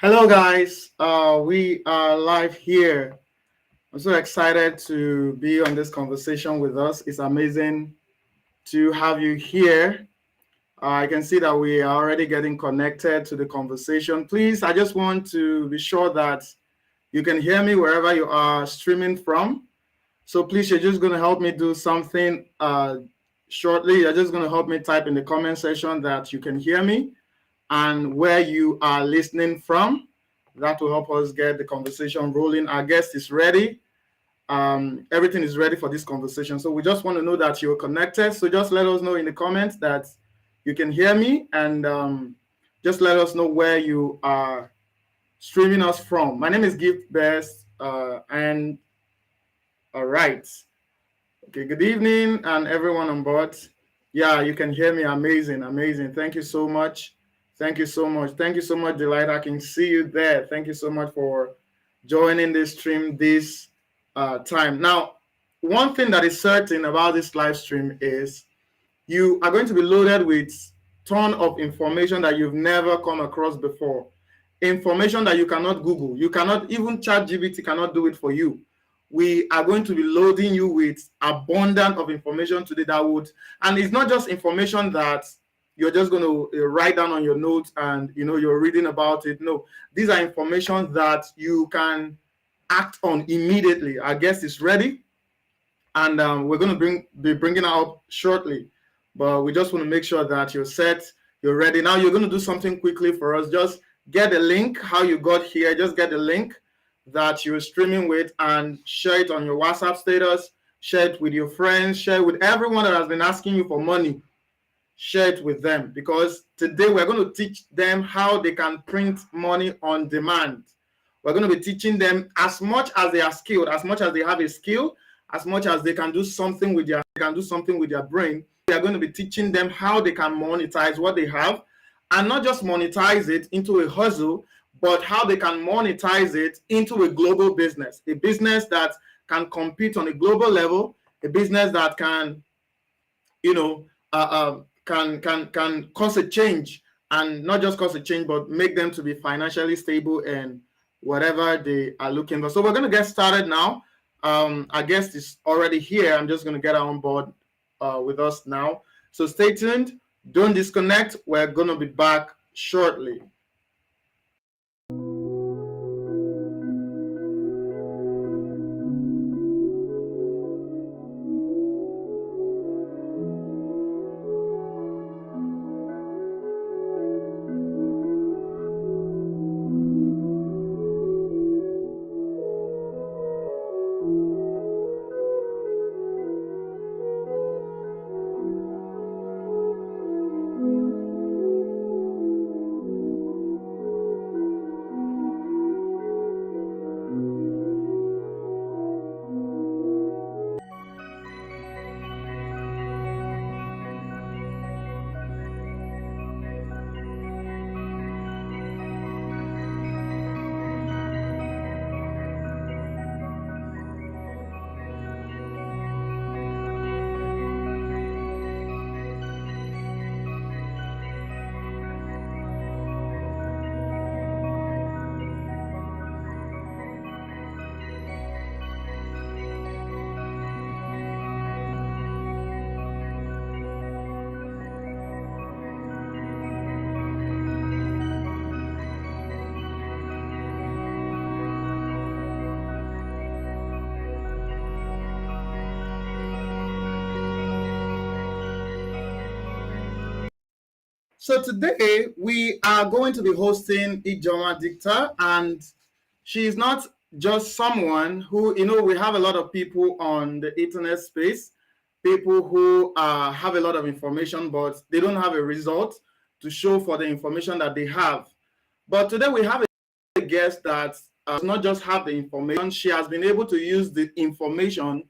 Hello, guys. We are live here. I'm so excited to be on this conversation with us. It's amazing to have you here. I can see that we are already getting connected to the conversation. Please, I just want to be sure that you can hear me wherever you are streaming from. So please, you're just going to help me do something shortly. You're just going to help me type in the comment section that you can hear me and where you are listening from. That will help us get the conversation rolling. Our guest is ready. Everything is ready for this conversation. So we just want to know that you're connected. So just let us know in the comments that you can hear me, and just let us know where you are streaming us from. My name is Gift Best, and all right. Okay, good evening, and everyone on board. Yeah, you can hear me. Amazing, amazing. Thank you so much. Thank you so much. Thank you so much, Delight. I can see you there. Thank you so much for joining this stream this time. Now, one thing that is certain about this live stream is you are going to be loaded with ton of information that you've never come across before. Information that you cannot Google. You cannot, even ChatGPT cannot do it for you. We are going to be loading you with abundance of information today that would, and it's not just information that you're just going to write down on your notes and you're reading about it. No, these are information that you can act on immediately. Our guest is ready, and we're going to be bringing her up shortly. But we just want to make sure that you're set, you're ready. Now you're going to do something quickly for us. Just get the link, how you got here. Just get the link that you're streaming with and share it on your WhatsApp status. Share it with your friends. Share it with everyone that has been asking you for money. Share it with them, because today we're going to teach them how they can print money on demand. We're going to be teaching them as much as they are skilled, as much as they have a skill, as much as they can do something with their brain. We are going to be teaching them how they can monetize what they have, and not just monetize it into a hustle, but how they can monetize it into a global business, a business that can compete on a global level, a business that can, can cause a change, and not just cause a change, but make them to be financially stable and whatever they are looking for. So we're going to get started now. Our guest is already here. I'm just going to get her on board with us now. So stay tuned. Don't disconnect. We're going to be back shortly. So today we are going to be hosting Ijeoma Dicta, and she is not just someone who, we have a lot of people on the internet space, people who have a lot of information, but they don't have a result to show for the information that they have. But today we have a guest that does not just have the information, she has been able to use the information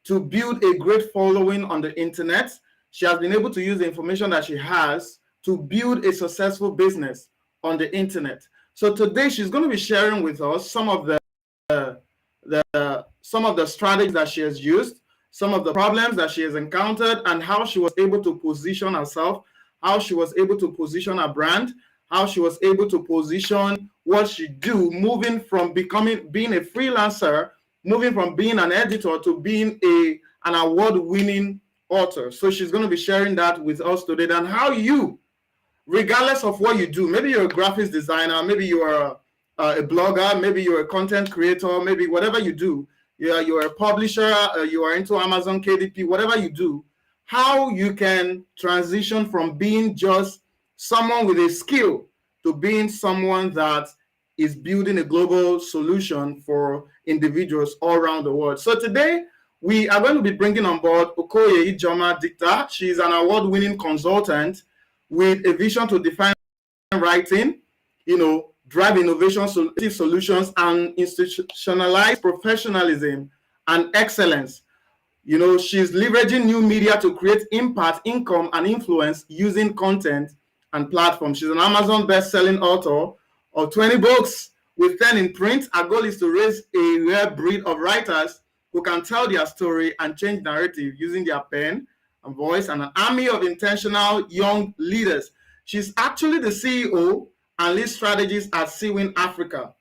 to build a great following on the internet. She has been able to use the information that she has to build a successful business on the internet. So today she's going to be sharing with us some of the strategies that she has used, some of the problems that she has encountered, and how she was able to position herself, how she was able to position her brand, how she was able to position what she do, moving from being a freelancer, moving from being an editor to being an award-winning author. So she's going to be sharing that with us today, and how you, regardless of what you do, maybe you're a graphics designer, maybe you're a blogger, maybe you're a content creator, maybe whatever you do, you're a publisher, you are into Amazon KDP, whatever you do, how you can transition from being just someone with a skill to being someone that is building a global solution for individuals all around the world. So today, we are going to be bringing on board Okoye Ijeoma Dicta. She's an award-winning consultant with a vision to define writing, drive innovation solutions, and institutionalize professionalism and excellence. She's leveraging new media to create impact, income, and influence using content and platforms. She's an Amazon best-selling author of 20 books with 10 in print. Our goal is to raise a rare breed of writers who can tell their story and change narrative using their pen and voice, and an army of intentional young leaders. She's actually the CEO and lead strategist at Seawin Africa.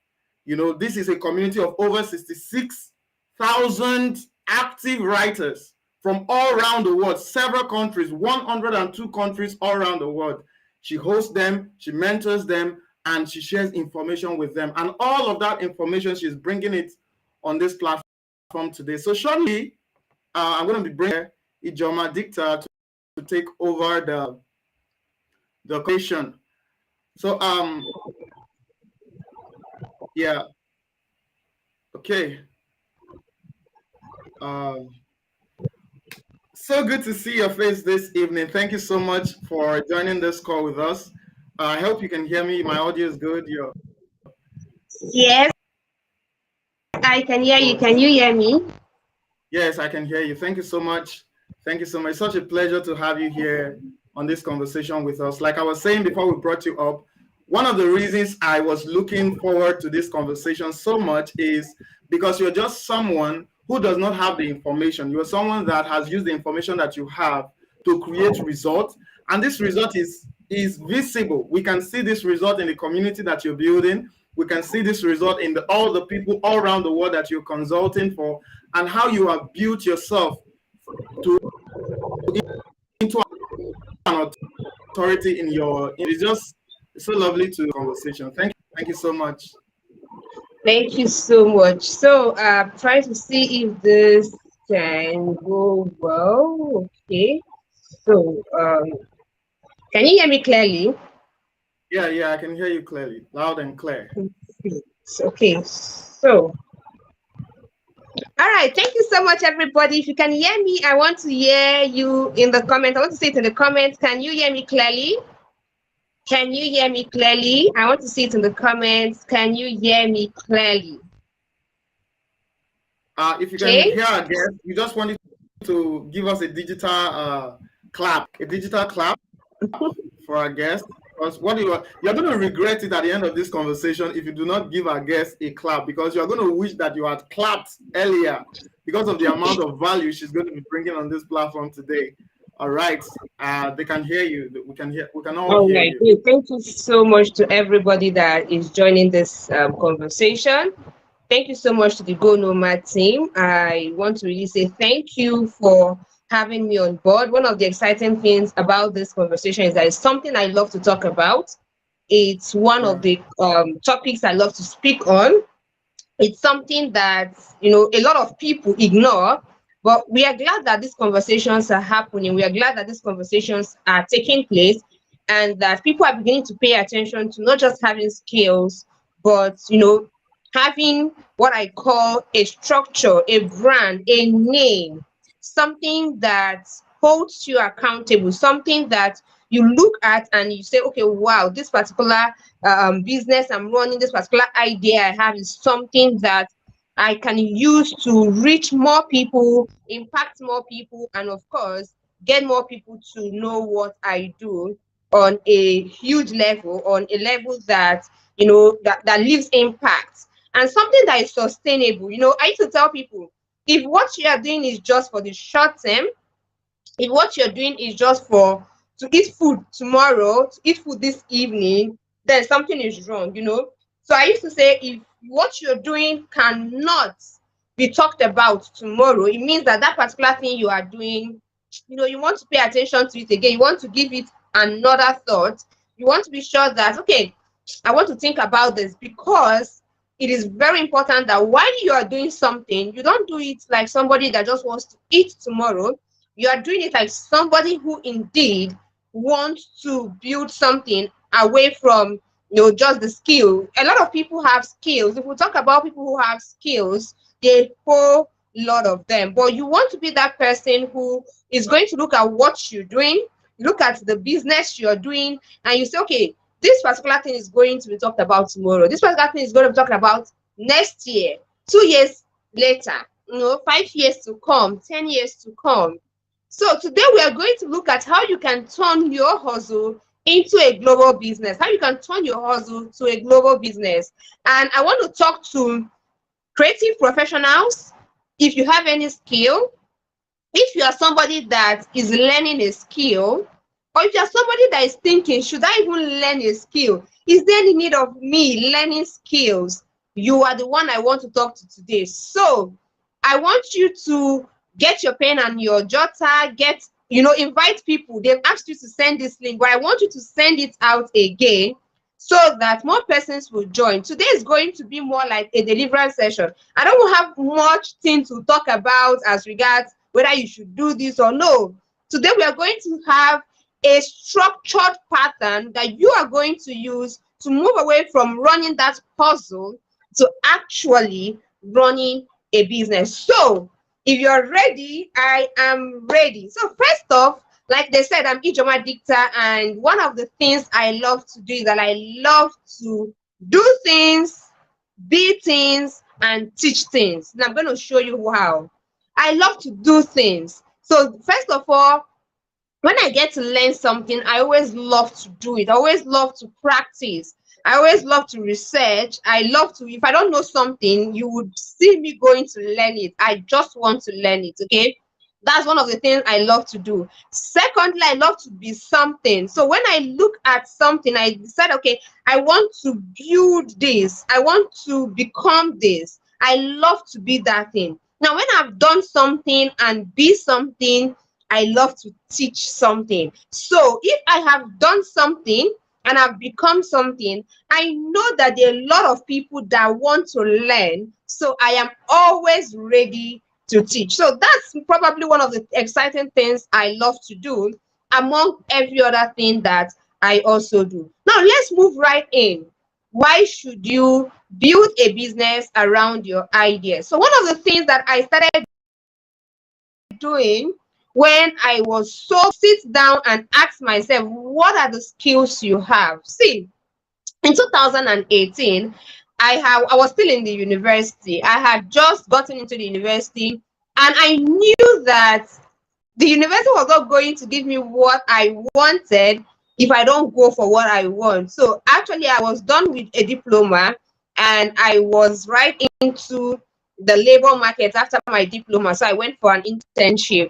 This is a community of over 66,000 active writers from all around the world, several countries, 102 countries all around the world. She hosts them, she mentors them, and she shares information with them. And all of that information, she's bringing it on this platform today. So shortly, I'm going to be bringing Ijeoma Dicta to take over the question. So yeah, okay. So good to see your face this evening. Thank you so much for joining this call with us. I hope you can hear me. My audio is good. Yes, I can hear you. Can you hear me? Yes, I can hear you. Thank you so much. Thank you so much. Such a pleasure to have you here on this conversation with us. Like I was saying before we brought you up, one of the reasons I was looking forward to this conversation so much is because you're just someone who does not have the information. You're someone that has used the information that you have to create results. And this result is visible. We can see this result in the community that you're building. We can see this result in all the people all around the world that you're consulting for, and how you have built yourself into an authority in your. It's so lovely to conversation. Thank you so much. Thank you so much. So trying to see if this can go well. Okay. So can you hear me clearly? Yeah, I can hear you clearly, loud and clear. Okay. So all right, thank you so much, everybody. If you can hear me, I want to hear you in the comments. I want to see it in the comments. Can you hear me clearly? Can you hear me clearly? I want to see it in the comments. Can you hear me clearly? If you can hear our guest, we just wanted to give us a digital clap for our guest. Because you're going to regret it at the end of this conversation if you do not give our guest a clap, because you're going to wish that you had clapped earlier because of the amount of value she's going to be bringing on this platform today. All right, they can hear you. We can all hear you. Thank you so much to everybody that is joining this conversation. Thank you so much to the Go Nomad team. I want to really say thank you for having me on board. One of the exciting things about this conversation is that it's something I love to talk about. It's one of the topics I love to speak on. It's something that a lot of people ignore, but we are glad that these conversations are happening. We are glad that these conversations are taking place, and that people are beginning to pay attention to not just having skills, but having what I call a structure, a brand, a name, something that holds you accountable, something that you look at and you say, okay, wow, this particular business I'm running, this particular idea I have is something that I can use to reach more people, impact more people, and of course, get more people to know what I do on a huge level, on a level that, that leaves impact, and something that is sustainable. I used to tell people, if what you are doing is just for the short term, if what you're doing is just to eat food tomorrow, to eat food this evening, then something is wrong, you know. So I used to say, if what you're doing cannot be talked about tomorrow, it means that that particular thing you are doing, you know, you want to pay attention to it again, you want to give it another thought, you want to be sure that, okay, I want to think about this, because it is very important that while you are doing something, you don't do it like somebody that just wants to eat tomorrow. You are doing it like somebody who indeed wants to build something away from, you know, just the skill. A lot of people have skills. If we talk about people who have skills, a whole lot of them. But you want to be that person who is going to look at what you're doing, look at the business you're doing, and you say, okay, this particular thing is going to be talked about tomorrow. This particular thing is going to be talked about next year, 2 years later, you know, 5 years to come, 10 years to come. So today we are going to look at how you can turn your hustle into a global business, how you can turn your hustle to a global business. And I want to talk to creative professionals. If you have any skill, if you are somebody that is learning a skill, or if you're somebody that is thinking, should I even learn a skill? Is there any need of me learning skills? You are the one I want to talk to today. So I want you to get your pen and your jotter, get, you know, invite people. They've asked you to send this link, but I want you to send it out again so that more persons will join. Today is going to be more like a deliverance session. I don't have much thing to talk about as regards whether you should do this or no. Today we are going to have a structured pattern that you are going to use to move away from running that puzzle to actually running a business. So if you're ready, I am ready. So first off, like they said, I'm Ijeoma Dicta, and one of the things I love to do is that I love to do things, be things, and teach things. And I'm going to show you how. I love to do things. So first of all, when I get to learn something, I always love to do it. I always love to practice. I always love to research. I love to, if I don't know something, you would see me going to learn it. I just want to learn it, okay? That's one of the things I love to do. Secondly, I love to be something. So when I look at something, I decide, okay, I want to build this. I want to become this. I love to be that thing. Now, when I've done something and be something, I love to teach something. So if I have done something and I've become something, I know that there are a lot of people that want to learn. So I am always ready to teach. So that's probably one of the exciting things I love to do, among every other thing that I also do. Now let's move right in. Why should you build a business around your ideas? So one of the things that I started doing when I was so sit down and ask myself, what are the skills you have? See, in 2018, I was still in the university. I had just gotten into the university, and I knew that the university was not going to give me what I wanted if I don't go for what I want. So actually, I was done with a diploma, and I was right into the labor market after my diploma. So I went for an internship.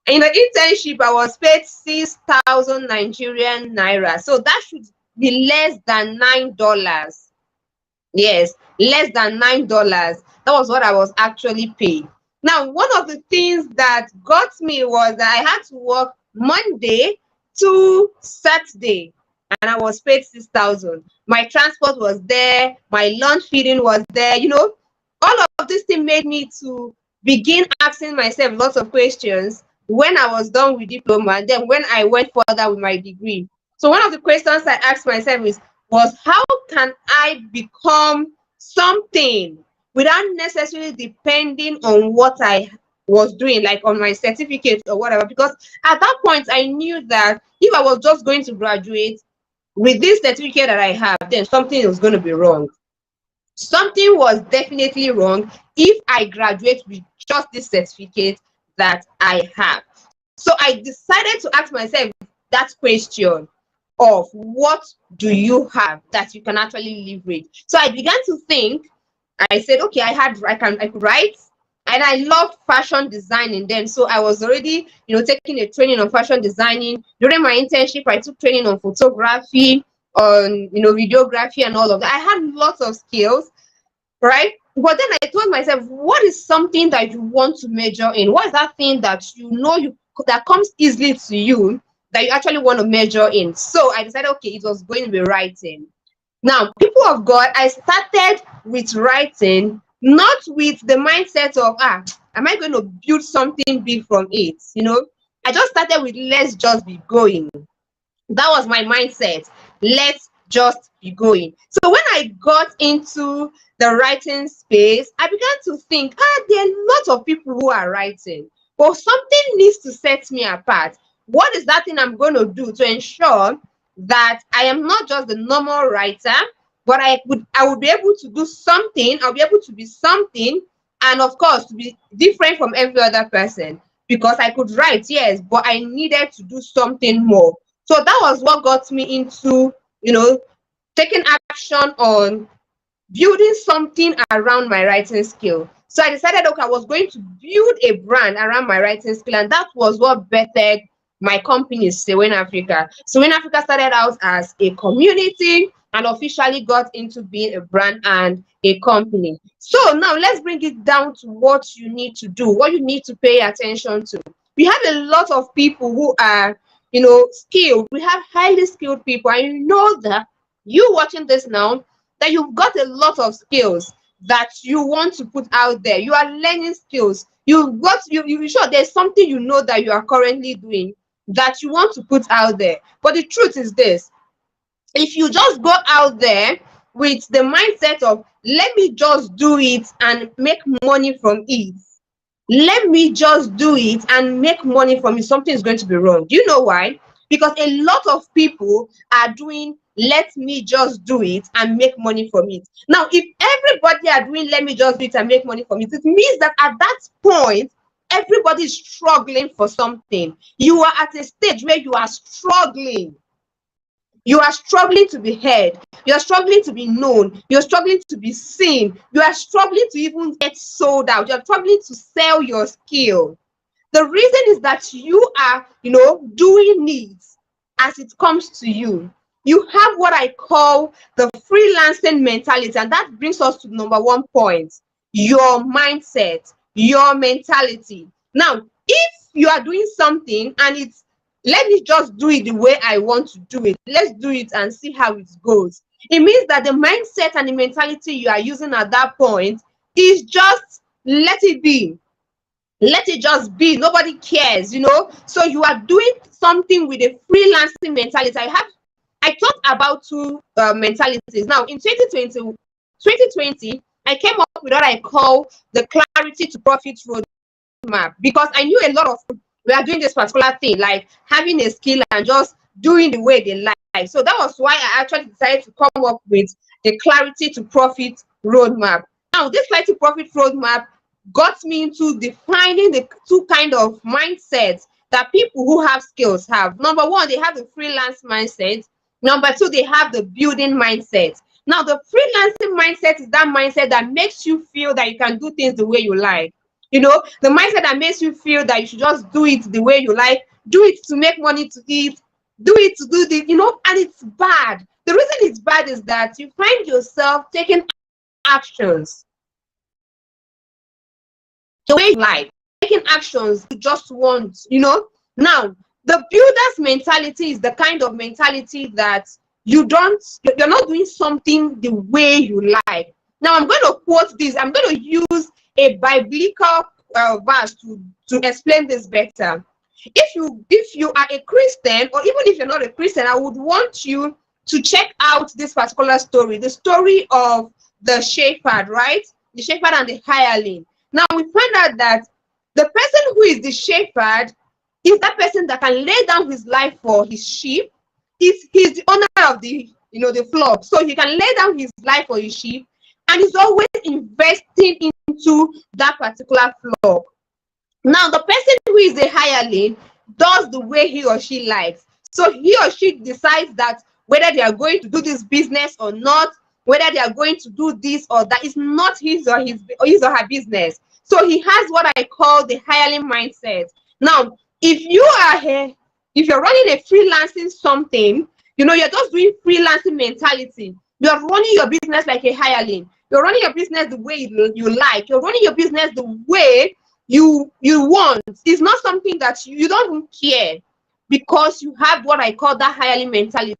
In the internship, I was paid 6,000 Nigerian naira. So that should be less than $9. Yes, less than $9. That was what I was actually paid. Now, one of the things that got me was that I had to work Monday to Saturday, and I was paid 6,000. My transport was there, my lunch feeding was there. You know, all of this thing made me to begin asking myself lots of questions when I was done with diploma, and then when I went further with my degree. So one of the questions I asked myself was how can I become something without necessarily depending on what I was doing, like on my certificate or whatever? Because at that point, I knew that if I was just going to graduate with this certificate that I have, then something was going to be wrong. Something was definitely wrong if I graduate with just this certificate that I have. So I decided to ask myself that question of what do you have that you can actually leverage. So I began to think. I said, okay, I could write, and I loved fashion designing then. So I was already, you know, taking a training on fashion designing. During my internship, I took training on photography, on, videography and all of that. I had lots of skills, right? But then I told myself, what is something that you want to major in? What is that thing that you that comes easily to you that you actually want to major in? So I decided, okay, it was going to be writing. Now, people of God, I started with writing, not with the mindset of, am I going to build something big from it? I just started with, let's just be going. That was my mindset. Let's just be going. So when I got into the writing space, I began to think, there are lots of people who are writing, but something needs to set me apart. What is that thing I'm going to do to ensure that I am not just the normal writer, but I would be able to do something, I'll be able to be something, and of course to be different from every other person. Because I could write, yes, but I needed to do something more. So that was what got me into, taking action on building something around my writing skill. So I decided, okay, I was going to build a brand around my writing skill, and that was what bettered my company, Sewen Africa. Sewen Africa started out as a community and officially got into being a brand and a company. So now let's bring it down to what you need to do, what you need to pay attention to. We have a lot of people who are, skilled. We have highly skilled people. And you know that you watching this now, that you've got a lot of skills that you want to put out there. You are learning skills. You've got you sure there's something that you are currently doing that you want to put out there. But the truth is this: if you just go out there with the mindset of, let me just do it and make money from it, let me just do it and make money from it, something is going to be wrong. Do you know why? Because a lot of people are doing, let me just do it and make money from it. Now, if everybody are doing, let me just do it and make money from it, it means that at that point, everybody is struggling for something. You are at a stage where you are struggling. You are struggling to be heard. You are struggling to be known. You're struggling to be seen. You are struggling to even get sold out. You are struggling to sell your skill. The reason is that you are, doing it as it comes to you. You have what I call the freelancing mentality, and that brings us to number one point: your mindset, your mentality. Now, if you are doing something and it's, let me just do it the way I want to do it, let's do it and see how it goes, it means that the mindset and the mentality you are using at that point is just, let it be. Let it just be. Nobody cares. So you are doing something with a freelancing mentality. I thought about two mentalities. Now in 2020, I came up with what I call the clarity to profit roadmap, because I knew a lot of we are doing this particular thing, like having a skill and just doing the way they like. So that was why I actually decided to come up with the clarity to profit roadmap. Now this clarity to profit roadmap got me into defining the two kind of mindsets that people who have skills have. Number one, they have the freelance mindset. Number two, they have the building mindset. Now, the freelancing mindset is that mindset that makes you feel that you can do things the way you like. The mindset that makes you feel that you should just do it the way you like, do it to make money to eat, do it to do this, and it's bad. The reason it's bad is that you find yourself taking actions the way you like, taking actions you just want. Now, the builder's mentality is the kind of mentality that you're not doing something the way you like. Now, I'm going to quote this. I'm going to use a biblical verse to explain this better. If you are a Christian, or even if you're not a Christian, I would want you to check out this particular story, the story of the shepherd, right? The shepherd and the hireling. Now we find out that the person who is the shepherd is that person that can lay down his life for his sheep. He's the owner of the flock, so he can lay down his life for his sheep, and he's always investing into that particular flock. Now the person who is the hireling does the way he or she likes. So he or she decides that whether they are going to do this business or not, whether they are going to do this or that, is not his or her business. So he has what I call the hireling mindset. Now, if you're running a freelancing something, You're just doing freelancing mentality. You're running your business like a hireling. You're running your business the way you like. You're running your business the way you want. It's not something that you don't care, because you have what I call that hireling mentality.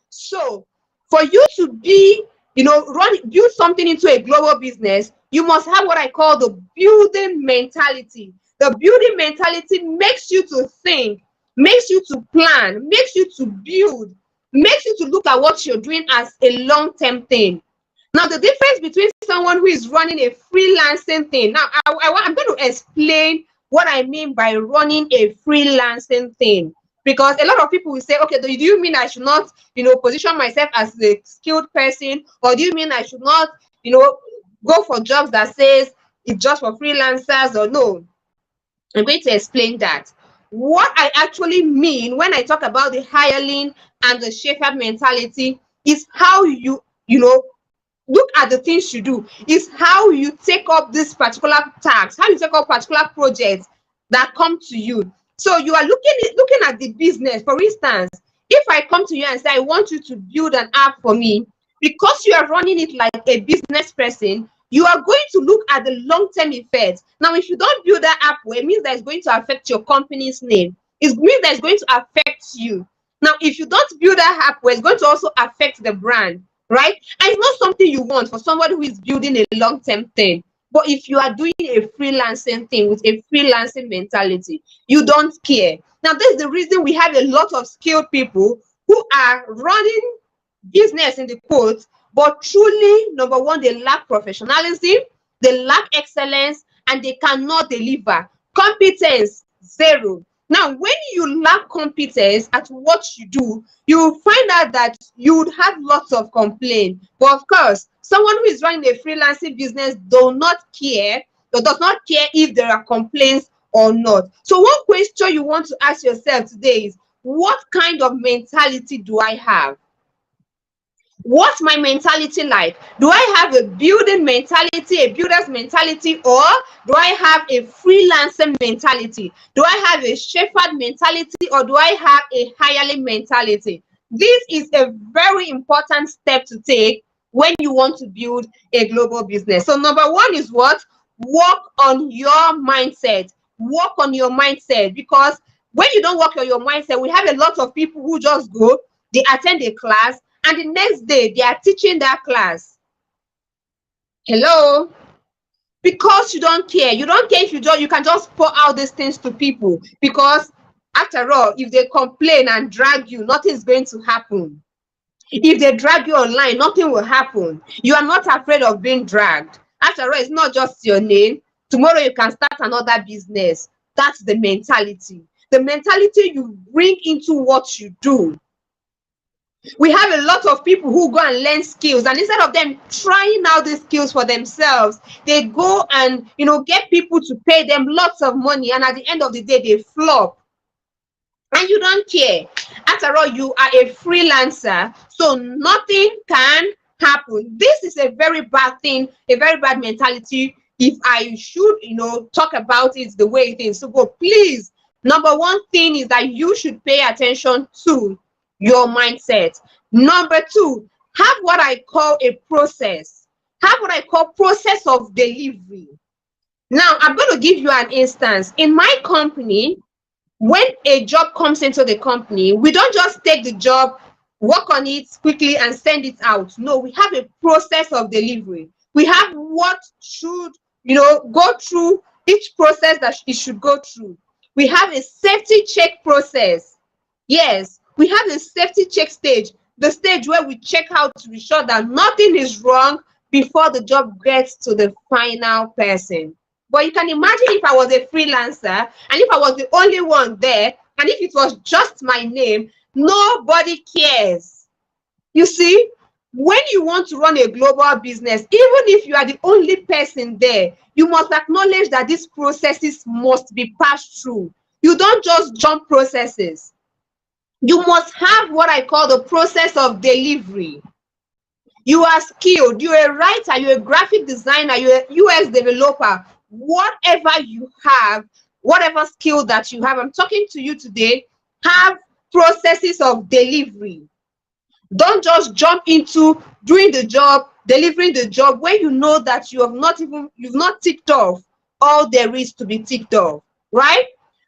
So for you to be, build something into a global business, you must have what I call the building mentality. The building mentality makes you to think, makes you to plan, makes you to build, makes you to look at what you're doing as a long-term thing. Now, the difference between someone who is running a freelancing thing. Now, I'm going to explain what I mean by running a freelancing thing. Because a lot of people will say, okay, do you mean I should not, position myself as a skilled person? Or do you mean I should not, go for jobs that says it's just for freelancers? Or no? I'm going to explain that. What I actually mean when I talk about the hireling and the shepherd mentality is how look at the things you do, is how you take up this particular task, how you take up particular projects that come to you. So you are looking at the business. For instance, if I come to you and say I want you to build an app for me, because you are running it like a business person, you are going to look at the long-term effects. Now, if you don't build that app well, it means that it's going to affect your company's name. It means that it's going to affect you. Now, if you don't build that app well, it's going to also affect the brand, right? And it's not something you want for somebody who is building a long-term thing. But if you are doing a freelancing thing with a freelancing mentality, you don't care. Now, this is the reason we have a lot of skilled people who are running business in the quotes, but truly, number one, they lack professionalism, they lack excellence, and they cannot deliver. Competence, zero. Now, when you lack competence at what you do, you will find out that you would have lots of complaints. But of course, someone who is running a freelancing business does not care, or does not care if there are complaints or not. So one question you want to ask yourself today is, what kind of mentality do I have? What's my mentality like? Do I have a building mentality, a builder's mentality, or do I have a freelancer mentality? Do I have a shepherd mentality, or do I have a hireling mentality? This is a very important step to take when you want to build a global business. So number one is what? Work on your mindset. Work on your mindset, because when you don't work on your mindset, we have a lot of people who just go, they attend a class, and the next day they are teaching that class. Hello? Because you don't care. You don't care if you can just pour out these things to people, because after all, if they complain and drag you, nothing's going to happen. If they drag you online, nothing will happen. You are not afraid of being dragged. After all, it's not just your name. Tomorrow you can start another business. That's the mentality. The mentality you bring into what you do. We have a lot of people who go and learn skills, and instead of them trying out these skills for themselves, they go and get people to pay them lots of money, and at the end of the day they flop. And you don't care. After all, you are a freelancer, so nothing can happen. This is a very bad thing, a very bad mentality. If I should talk about it the way it is, so go, please. Number one thing is that you should pay attention to your mindset. Number two, have what I call a process. Have what I call process of delivery. Now, I'm going to give you an instance. In my company, when a job comes into the company, we don't just take the job, work on it quickly and send it out. No, we have a process of delivery. We have what should go through each process that it should go through. We have a safety check process. Yes, we have a safety check stage, the stage where we check out to be sure that nothing is wrong before the job gets to the final person. But you can imagine if I was a freelancer and if I was the only one there, and if it was just my name, nobody cares. You see, when you want to run a global business, even if you are the only person there, you must acknowledge that these processes must be passed through. You don't just jump processes. You must have what I call the process of delivery. You are skilled, you're a writer, you're a graphic designer, you're a UX developer, whatever you have, whatever skill that you have, I'm talking to you today, have processes of delivery. Don't just jump into doing the job, delivering the job when you know that you've not ticked off all there is to be ticked off, right?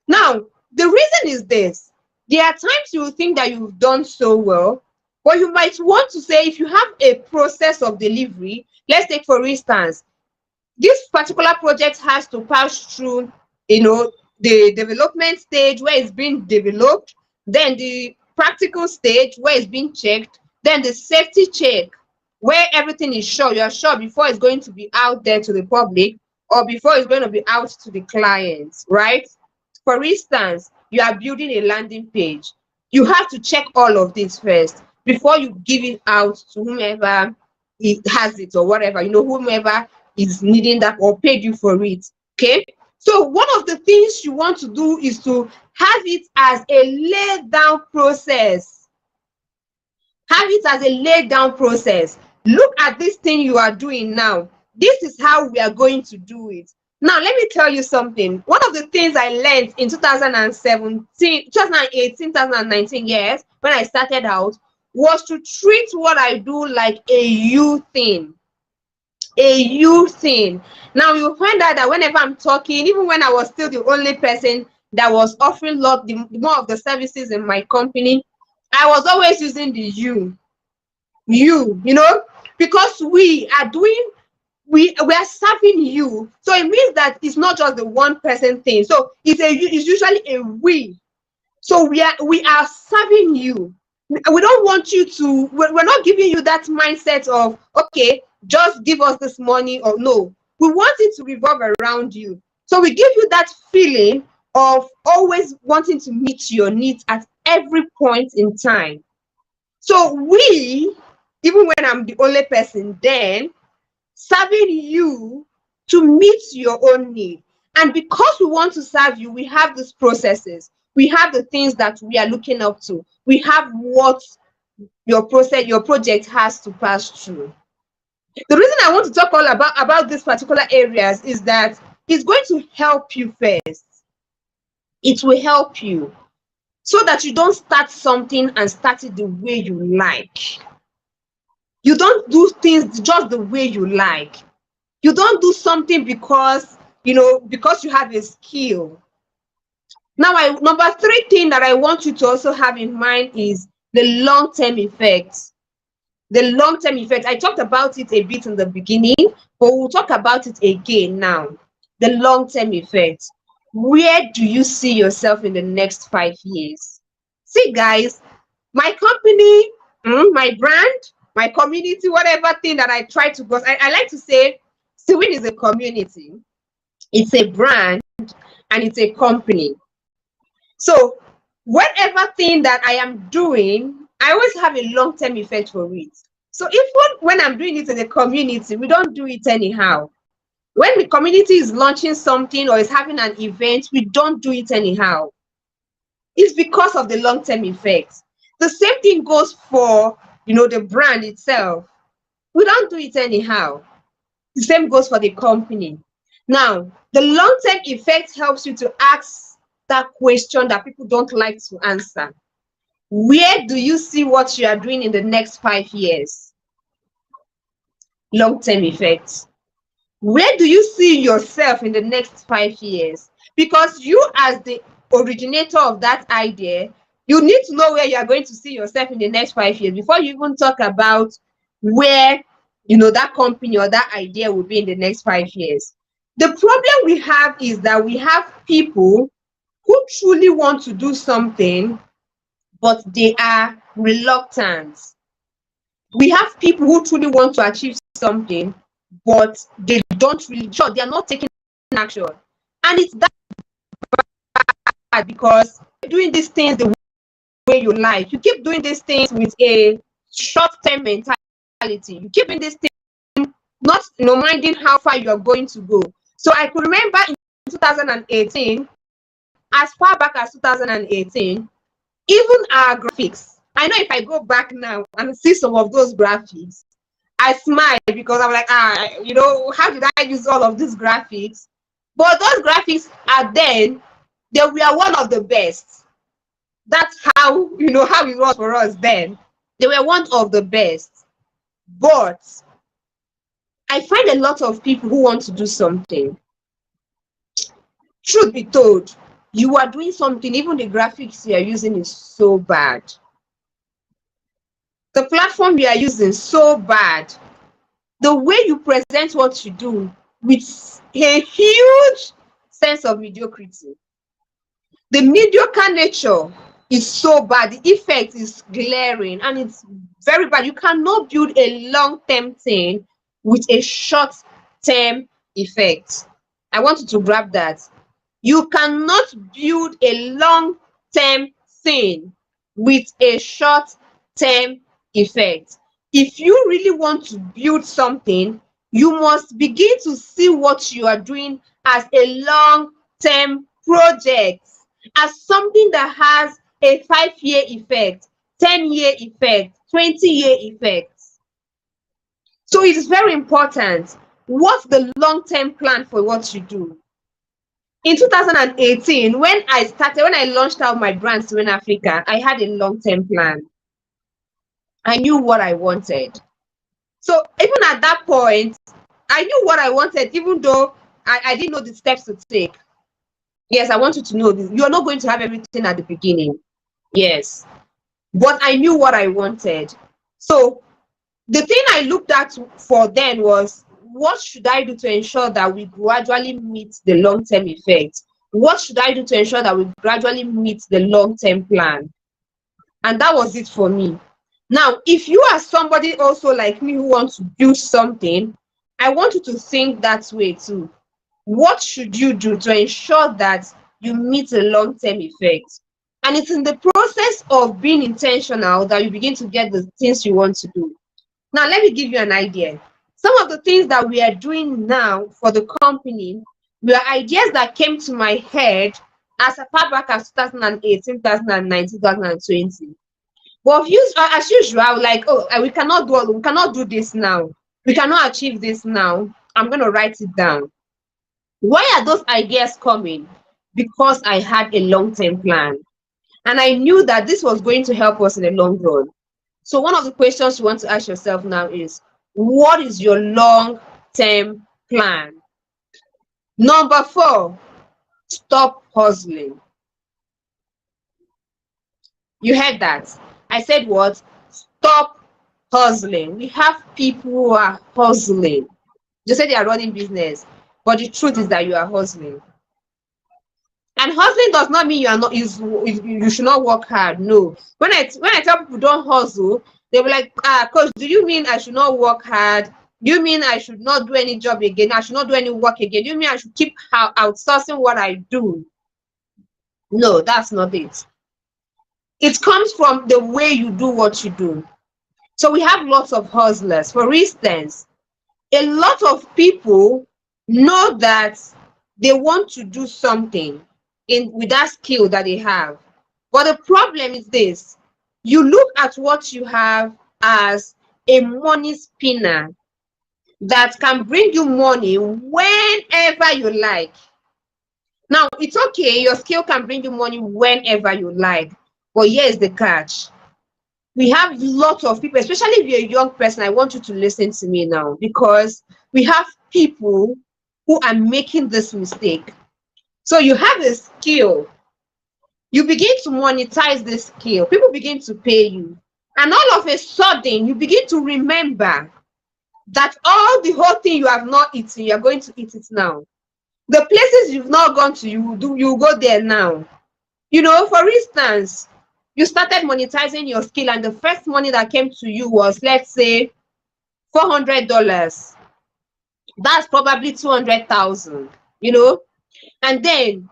Now, the reason is this. There are times you will think that you've done so well, but you might want to say, if you have a process of delivery, let's take for instance, this particular project has to pass through, the development stage where it's being developed, then the practical stage where it's being checked, then the safety check where everything is sure, you're sure before it's going to be out there to the public or before it's going to be out to the clients, right? For instance, you are building a landing page. You have to check all of this first before you give it out to whomever it has it or whatever, whomever is needing that or paid you for it. Okay. So one of the things you want to do is to have it as a laid down process. Have it as a laid down process. Look at this thing you are doing now. This is how we are going to do it. Now, let me tell you something. One of the things I learned in 2017, 2018, 2019 years, when I started out, was to treat what I do like a you thing. A you thing. Now, you'll find out that whenever I'm talking, even when I was still the only person that was offering more of the services in my company, I was always using the because we are doing, we are serving you. So it means that it's not just the one person thing. So it's usually a we. So we are serving you. We don't want you to, we're not giving you that mindset of, okay, just give us this money, or no. We want it to revolve around you. So we give you that feeling of always wanting to meet your needs at every point in time. So even when I'm the only person, then serving you to meet your own need. And because we want to serve you, we have these processes. We have the things that we are looking up to. We have what your project has to pass through. The reason I want to talk all about these particular areas is that it's going to help you first. It will help you so that you don't start something and start it the way you like. You don't do things just the way you like. You don't do something because you have a skill. Now, number 3 thing that I want you to also have in mind is the long-term effects. The long-term effect. I talked about it a bit in the beginning, but we'll talk about it again now. The long-term effect. Where do you see yourself in the next 5 years? See, guys, my company, my brand, my community, whatever thing that I try to go. I like to say, Sewin is a community, it's a brand, and it's a company. So whatever thing that I am doing, I always have a long-term effect for it. So even when I'm doing it in the community, we don't do it anyhow. When the community is launching something or is having an event, we don't do it anyhow. It's because of the long-term effects. The same thing goes for the brand itself. We don't do it anyhow. The same goes for the company. Now, the long-term effect helps you to ask that question that people don't like to answer. Where do you see what you are doing in the next 5 years? Long-term effects. Where do you see yourself in the next 5 years? Because you, as the originator of that idea, you need to know where you are going to see yourself in the next 5 years before you even talk about where that company or that idea will be in the next 5 years. The problem we have is that we have people who truly want to do something, but they are reluctant. We have people who truly want to achieve something, but they don't really, sure, they are not taking action. And it's that bad because doing these things the way you like, you keep doing these things with a short-term mentality. You keep doing this thing, not minding how far you are going to go. So I could remember in 2018, as far back as 2018, even our graphics. I know if I go back now and see some of those graphics, I smile because I'm like, how did I use all of these graphics? But those graphics are then, they were one of the best. That's how it was for us then. They were one of the best. But I find a lot of people who want to do something. Truth be told, you are doing something, even the graphics you are using is so bad. The platform you are using is so bad. The way you present what you do with a huge sense of mediocrity. The mediocre nature is so bad. The effect is glaring and it's very bad. You cannot build a long-term thing with a short-term effect. I want you to grab that. You cannot build a long-term thing with a short-term effect. If you really want to build something, you must begin to see what you are doing as a long-term project, as something that has a 5-year effect, 10-year effect, 20-year effect. So it is very important. What's the long-term plan for what you do? In 2018, when I launched out my brand to in Africa, I had a long-term plan. I knew what I wanted. So even at that point, I knew what I wanted, even though I didn't know the steps to take. Yes, I want you to know this. You're not going to have everything at the beginning. Yes. But I knew what I wanted. So the thing I looked at for then was, what should I do to ensure that we gradually meet the long-term effect? What should I do to ensure that we gradually meet the long-term plan? And that was it for me. Now, if you are somebody also like me who wants to build something, I want you to think that way too. What should you do to ensure that you meet a long-term effect? And it's in the process of being intentional that you begin to get the things you want to do. Now, let me give you an idea. Some of the things that we are doing now for the company were ideas that came to my head as far back as 2018, 2019, 2020. But as usual, I was like, oh, we cannot do this now. We cannot achieve this now. I'm going to write it down. Why are those ideas coming? Because I had a long-term plan. And I knew that this was going to help us in the long run. So one of the questions you want to ask yourself now is, what is your long-term plan? Number 4, stop hustling. You heard that? I said what? Stop hustling. We have people who are hustling. They say they are running business, but the truth is that you are hustling. And hustling does not mean you should not work hard. No. When I tell people don't hustle, they'll be like, coach, do you mean I should not work hard? Do you mean I should not do any job again? I should not do any work again? Do you mean I should keep outsourcing what I do? No, that's not it. It comes from the way you do what you do. So we have lots of hustlers. For instance, a lot of people know that they want to do something with that skill that they have. But the problem is this: you look at what you have as a money spinner that can bring you money whenever you like. Now, it's okay, your skill can bring you money whenever you like, but here's the catch. We have lots of people, especially if you're a young person. I want you to listen to me now, because we have people who are making this mistake. So you have a skill, you begin to monetize this skill, people begin to pay you, and all of a sudden you begin to remember that all the whole thing you have not eaten, you're going to eat it now. The places you've not gone to, you go there now. For instance, you started monetizing your skill and the first money that came to you was, let's say, $400. That's probably 200,000, and then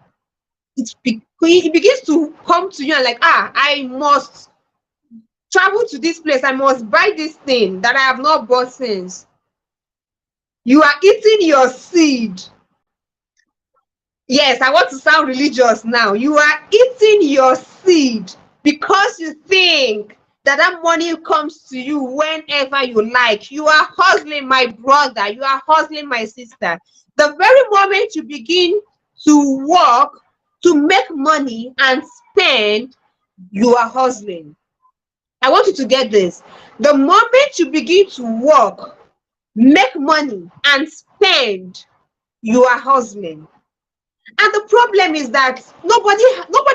it begins to come to you and like, I must travel to this place, I must buy this thing that I have not bought since. You are eating your seed. Yes, I want to sound religious now. You are eating your seed because you think that money comes to you whenever you like. You are hustling, my brother. You are hustling, my sister. The very moment you begin to work to make money and spend, you are hustling. I want you to get this. The moment you begin to work, make money, and spend, you are hustling. And the problem is that nobody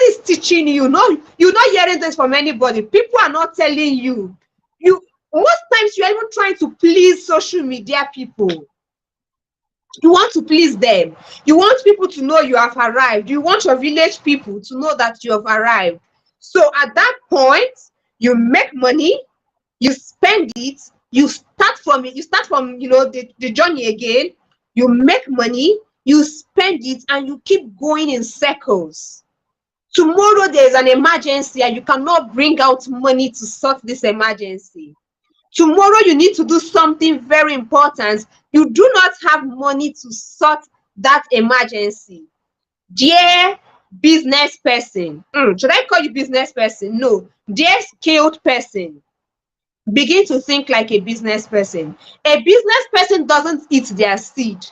is teaching you. No, you're not hearing this from anybody. People are not telling you. You most times you're even trying to please social media people. You want to please them. You want people to know you have arrived. You want your village people to know that you have arrived. So at that point, you make money, you spend it, you start from it, you start from the journey again, you make money, you spend it, and you keep going in circles. Tomorrow there's an emergency and you cannot bring out money to sort this emergency. Tomorrow you need to do something very important. You do not have money to sort that emergency. Dear business person, should I call you business person? No. Dear skilled person, begin to think like a business person. A business person doesn't eat their seed.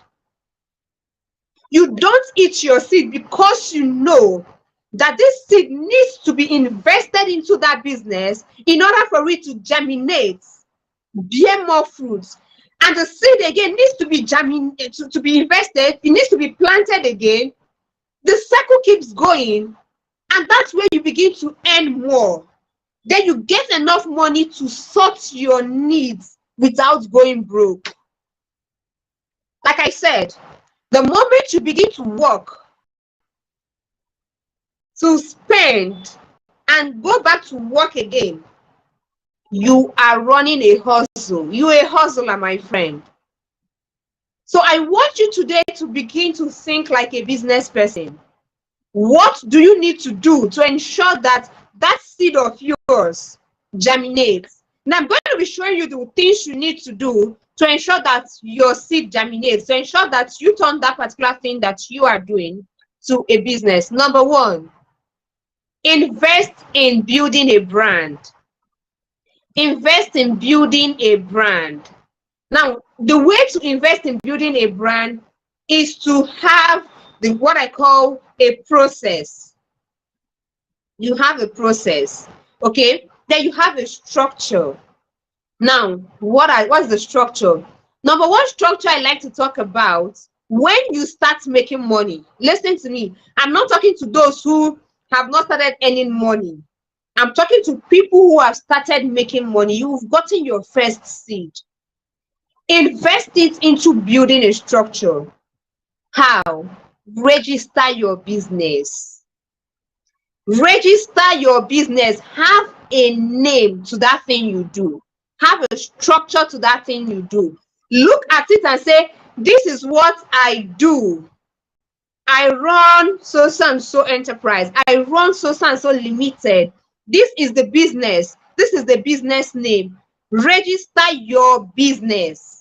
You don't eat your seed because you know that this seed needs to be invested into that business in order for it to germinate, bear more fruits. And the seed again needs to be to be invested, it needs to be planted again. The cycle keeps going, and that's where you begin to earn more. Then you get enough money to sort your needs without going broke. Like I said, the moment you begin to work, to spend, and go back to work again, you are running a hustle. You're a hustler, my friend. So I want you today to begin to think like a business person. What do you need to do to ensure that that seed of yours germinates? Now I'm going to be showing you the things you need to do to ensure that your seed germinates, to ensure that you turn that particular thing that you are doing to a business. Number one, invest in building a brand. Invest in building a brand. Now, the way to invest in building a brand is to have what I call a process. You have a process, okay? Then you have a structure. Now, what's the structure? Number one structure I like to talk about, when you start making money, listen to me. I'm not talking to those who have not started earning money. I'm talking to people who have started making money. You've gotten your first seed. Invest it into building a structure. How? Register your business. Register your business. Have a name to that thing you do. Have a structure to that thing you do. Look at it and say, this is what I do. I run so and so enterprise. I run so and so limited. This is the business. This is the business name. Register your business.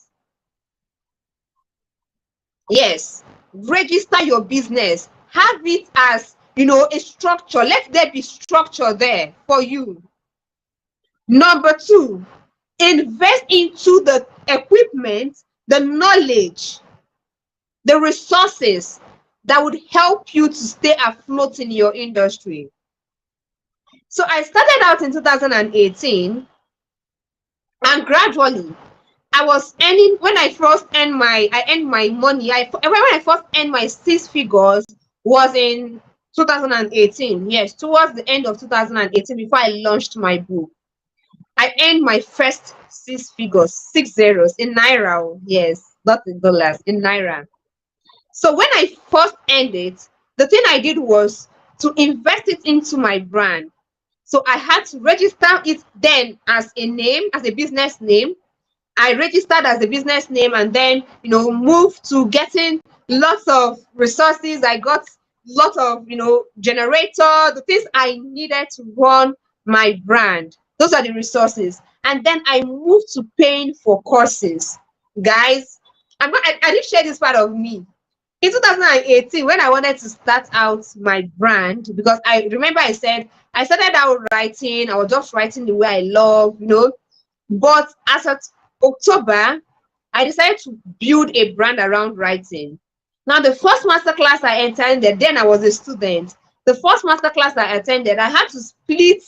Yes, register your business. Have it as, a structure. Let there be structure there for you. Number two, invest into the equipment, the knowledge, the resources that would help you to stay afloat in your industry. So I started out in 2018, and gradually I was earning. When I first earned my money. When I first earned my six figures was in 2018. Yes, towards the end of 2018, before I launched my book, I earned my first six figures, 6 zeros in naira. Yes, not in dollars, in naira. So when I first earned it, the thing I did was to invest it into my brand. So I had to register it then as a name, as a business name. I registered as a business name, and then moved to getting lots of resources. I got lots of generator, the things I needed to run my brand. Those are the resources. And then I moved to paying for courses. Guys, I didn't share this part of me. In 2018, when I wanted to start out my brand, because I remember I said I started out writing, I was just writing the way I love, but as of October, I decided to build a brand around writing. Now, the first masterclass I attended, then I was a student. The first masterclass I attended, I had to split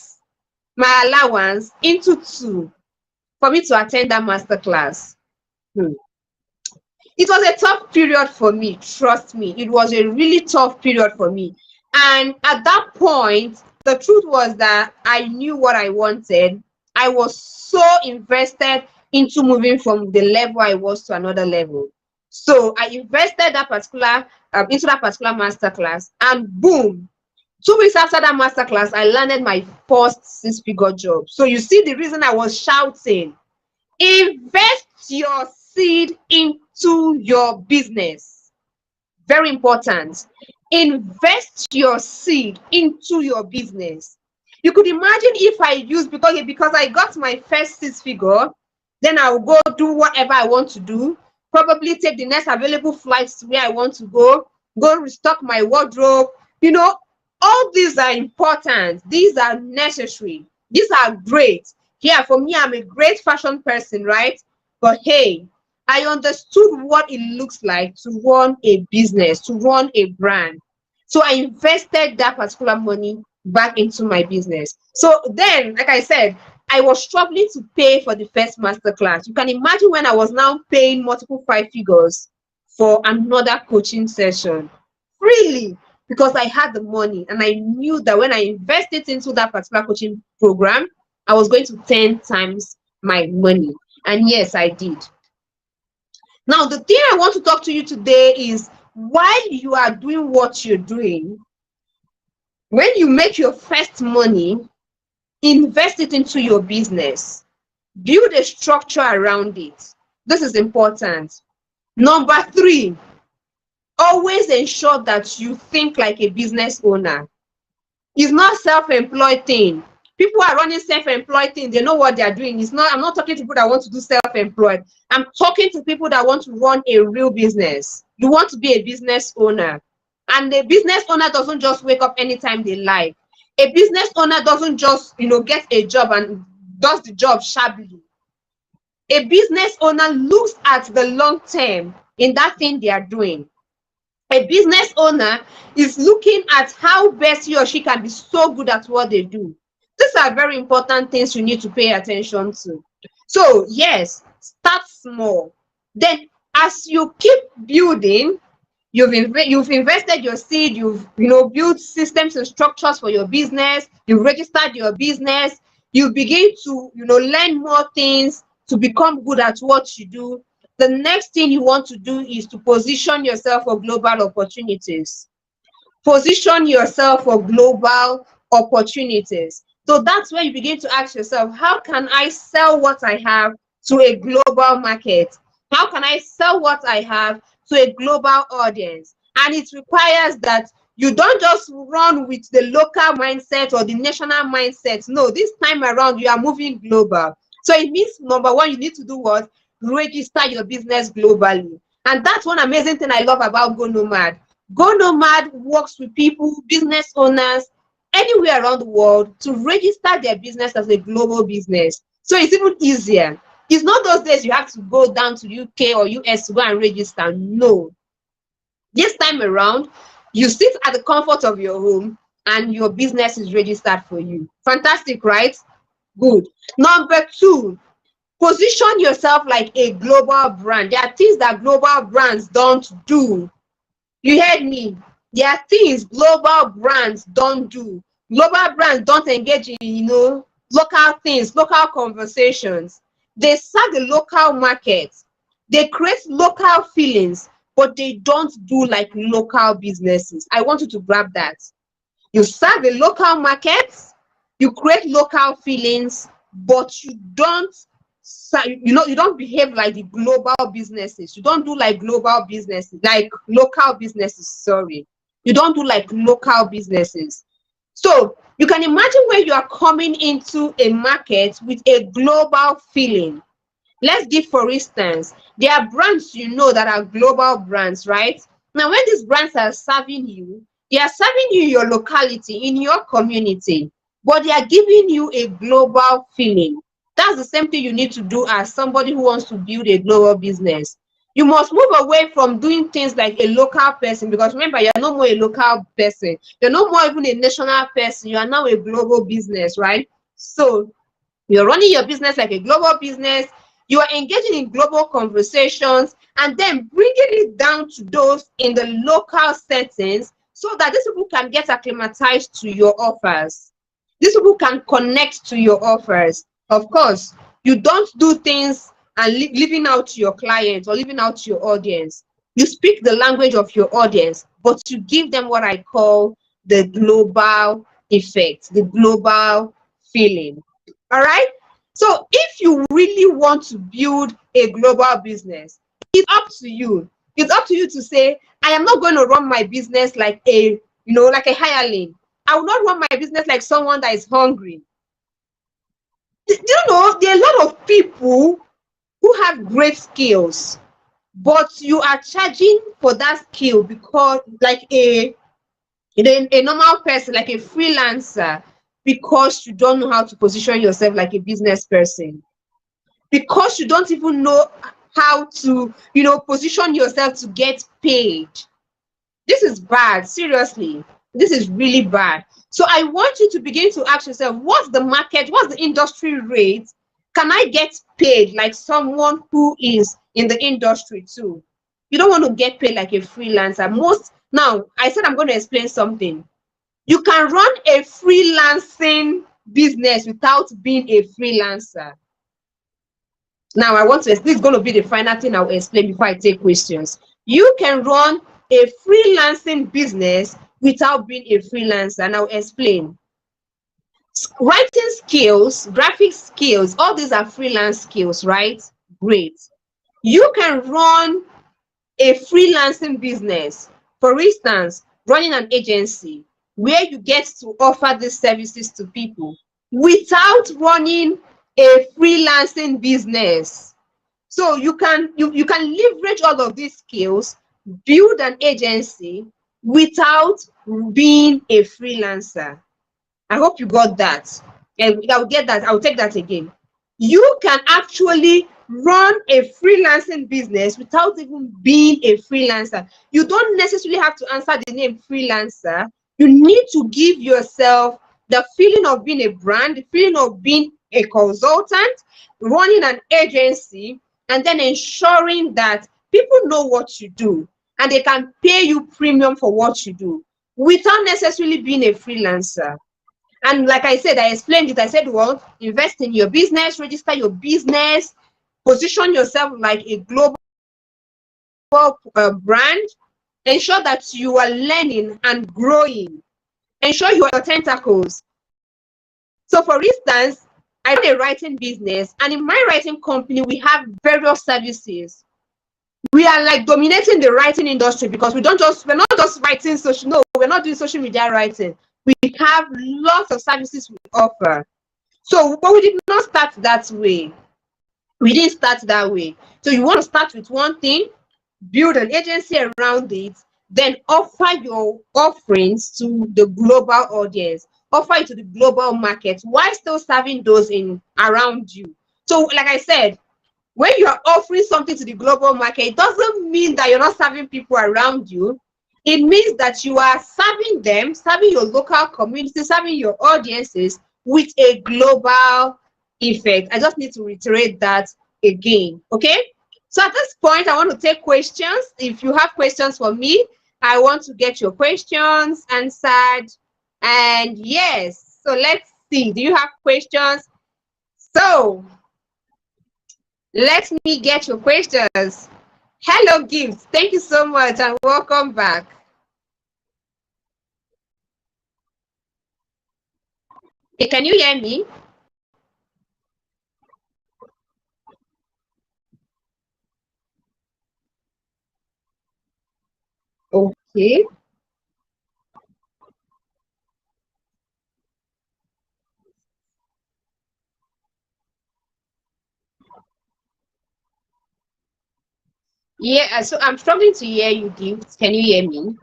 my allowance into two for me to attend that masterclass. Hmm. It was a tough period for me, trust me. It was a really tough period for me. And at that point, the truth was that I knew what I wanted. I was so invested into moving from the level I was to another level. So I invested that particular into that particular masterclass, and boom, 2 weeks after that masterclass, I landed my first six-figure job. So you see the reason I was shouting. Invest your seed into your business. Very important. Invest your seed into your business. You could imagine if I use, because I got my first six figure, then I'll go do whatever I want to do, probably take the next available flights to where I want to go restock my wardrobe. You know, all these are important. These are necessary. These are great. Yeah, for me, I'm a great fashion person, right? But hey, I understood what it looks like to run a business, to run a brand. So I invested that particular money back into my business. So then, like I said, I was struggling to pay for the first masterclass. You can imagine when I was now paying multiple five figures for another coaching session freely, because I had the money and I knew that when I invested into that particular coaching program, I was going to 10 times my money. And yes, I did. Now, the thing I want to talk to you today is, while you are doing what you're doing, when you make your first money, invest it into your business. Build a structure around it. This is important. Number three, always ensure that you think like a business owner. It's not self-employed thing. People are running self-employed thing. They know what they are doing. It's not. I'm not talking to people that want to do self-employed. I'm talking to people that want to run a real business. You want to be a business owner, and the business owner doesn't just wake up anytime they like. A business owner doesn't just get a job and does the job shabbily. A business owner looks at the long term in that thing they are doing. A business owner is looking at how best he or she can be so good at what they do. These are very important things you need to pay attention to. So yes, start small. Then as you keep building, you've invested your seed, you've built systems and structures for your business, you've registered your business, you begin to learn more things to become good at what you do. The next thing you want to do is to position yourself for global opportunities. Position yourself for global opportunities. So that's where you begin to ask yourself, how can I sell what I have to a global market? How can I sell what I have to a global audience? And it requires that you don't just run with the local mindset or the national mindset. No, this time around, you are moving global. So it means, number one, you need to do what? Register your business globally. And that's one amazing thing I love about Go Nomad. Go Nomad works with people, business owners, anywhere around the world to register their business as a global business. So it's even easier. It's not those days you have to go down to UK or US to go and register. No. This time around, you sit at the comfort of your home and your business is registered for you. Fantastic, right? Good. Number two, position yourself like a global brand. There are things that global brands don't do. You heard me. There are things global brands don't do. Global brands don't engage in local things, local conversations. They serve the local market. They create local feelings, but they don't do like local businesses. I want you to grab that. You serve a local market, you create local feelings, but you don't behave like the global businesses. You don't do like global businesses, like local businesses, sorry. You don't do like local businesses. So you can imagine when you are coming into a market with a global feeling. Let's give, for instance, there are brands that are global brands, right? Now, when these brands are serving you, they are serving you in your locality, in your community, but they are giving you a global feeling. That's the same thing you need to do as somebody who wants to build a global business. You must move away from doing things like a local person, because remember, you're no more a local person. You're no more even a national person. You are now a global business, right? So you're running your business like a global business. You are engaging in global conversations and then bringing it down to those in the local settings so that these people can get acclimatized to your offers. These people can connect to your offers. Of course, you don't do things and leaving out to your clients or leaving out to your audience. You speak the language of your audience, but you give them what I call the global effect, the global feeling. All right. So if you really want to build a global business, it's up to you. It's up to you to say, I am not going to run my business like like a hireling. I will not run my business like someone that is hungry. Do you know there are a lot of people who have great skills, but you are charging for that skill because like a normal person, like a freelancer, because you don't know how to position yourself like a business person, because you don't even know how to position yourself to get paid. This is bad, seriously. This is really bad. So I want you to begin to ask yourself, what's the market, what's the industry rate? Can I get paid like someone who is in the industry too? You don't want to get paid like a freelancer. Most Now, I said I'm going to explain something. You can run a freelancing business without being a freelancer. Now, this is going to be the final thing I'll explain before I take questions. You can run a freelancing business without being a freelancer, and I'll explain. Writing skills, graphic skills, all these are freelance skills, right? Great. You can run a freelancing business. For instance, running an agency where you get to offer these services to people without running a freelancing business. So you can leverage all of these skills, build an agency without being a freelancer. I hope you got that. And I'll get that. I'll take that again. You can actually run a freelancing business without even being a freelancer. You don't necessarily have to answer the name freelancer. You need to give yourself the feeling of being a brand, the feeling of being a consultant, running an agency, and then ensuring that people know what you do and they can pay you premium for what you do without necessarily being a freelancer. And like I said, I explained it. I said, well, invest in your business, register your business, position yourself like a global brand, ensure that you are learning and growing, ensure you are your tentacles. So, for instance, I run a writing business, and in my writing company, we have various services. We are like dominating the writing industry because we're not just writing social, no, we're not doing social media writing. We have lots of services we offer. So, but we did not start that way. We didn't start that way. So you want to start with one thing, build an agency around it, then offer your offerings to the global audience, offer it to the global market while still serving those in around you. So, like I said, when you are offering something to the global market, it doesn't mean that you're not serving people around you. It means that you are serving them, serving your local community, serving your audiences with a global effect. I just need to reiterate that again. Okay. So at this point, I want to take questions. If you have questions for me, I want to get your questions answered. And yes, so let's see. Do you have questions? So let me get your questions. Hello, Gift. Thank you so much and welcome back. Hey, can you hear me? Okay. Yeah, so I'm struggling to hear you, Gift. Can you hear me?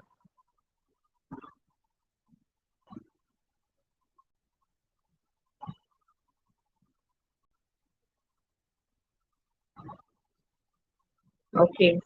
Okay.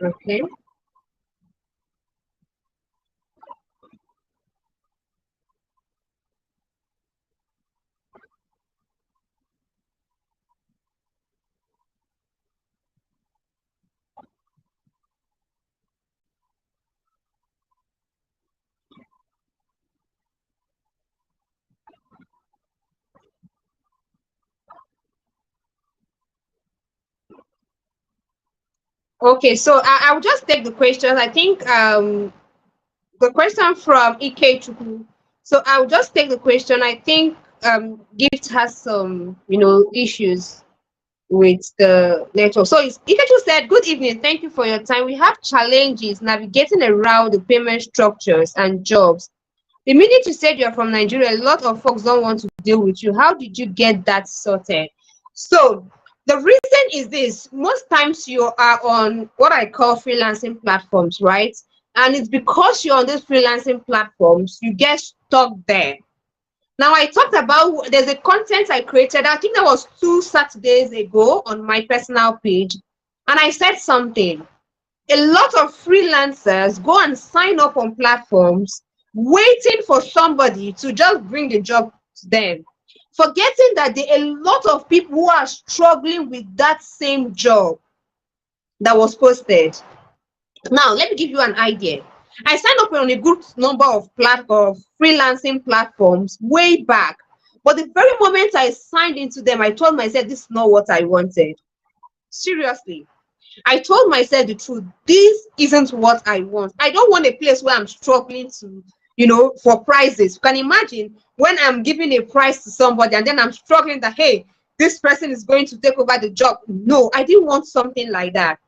Okay. Okay, so I'll just take the questions. I think the question from Ike Chukwu. So I'll just take the question. I think Gift has some, issues with the network. So Ikechu said, "Good evening. Thank you for your time. We have challenges navigating around the payment structures and jobs. The minute you said you're from Nigeria, a lot of folks don't want to deal with you. How did you get that sorted?" So the reason is this: most times you are on what I call freelancing platforms, right? And it's because you're on these freelancing platforms, you get stuck there. Now I talked about there's a content I created, I think that was 2 Saturdays ago on my personal page, and I said something. A lot of freelancers go and sign up on platforms waiting for somebody to just bring the job to them, forgetting that there are a lot of people who are struggling with that same job that was posted. Now, let me give you an idea. I signed up on a good number of freelancing platforms way back. But the very moment I signed into them, I told myself this is not what I wanted. Seriously. I told myself the truth. This isn't what I want. I don't want a place where I'm struggling to, for prizes. You can imagine when I'm giving a prize to somebody and then I'm struggling that, hey, this person is going to take over the job. No, I didn't want something like that.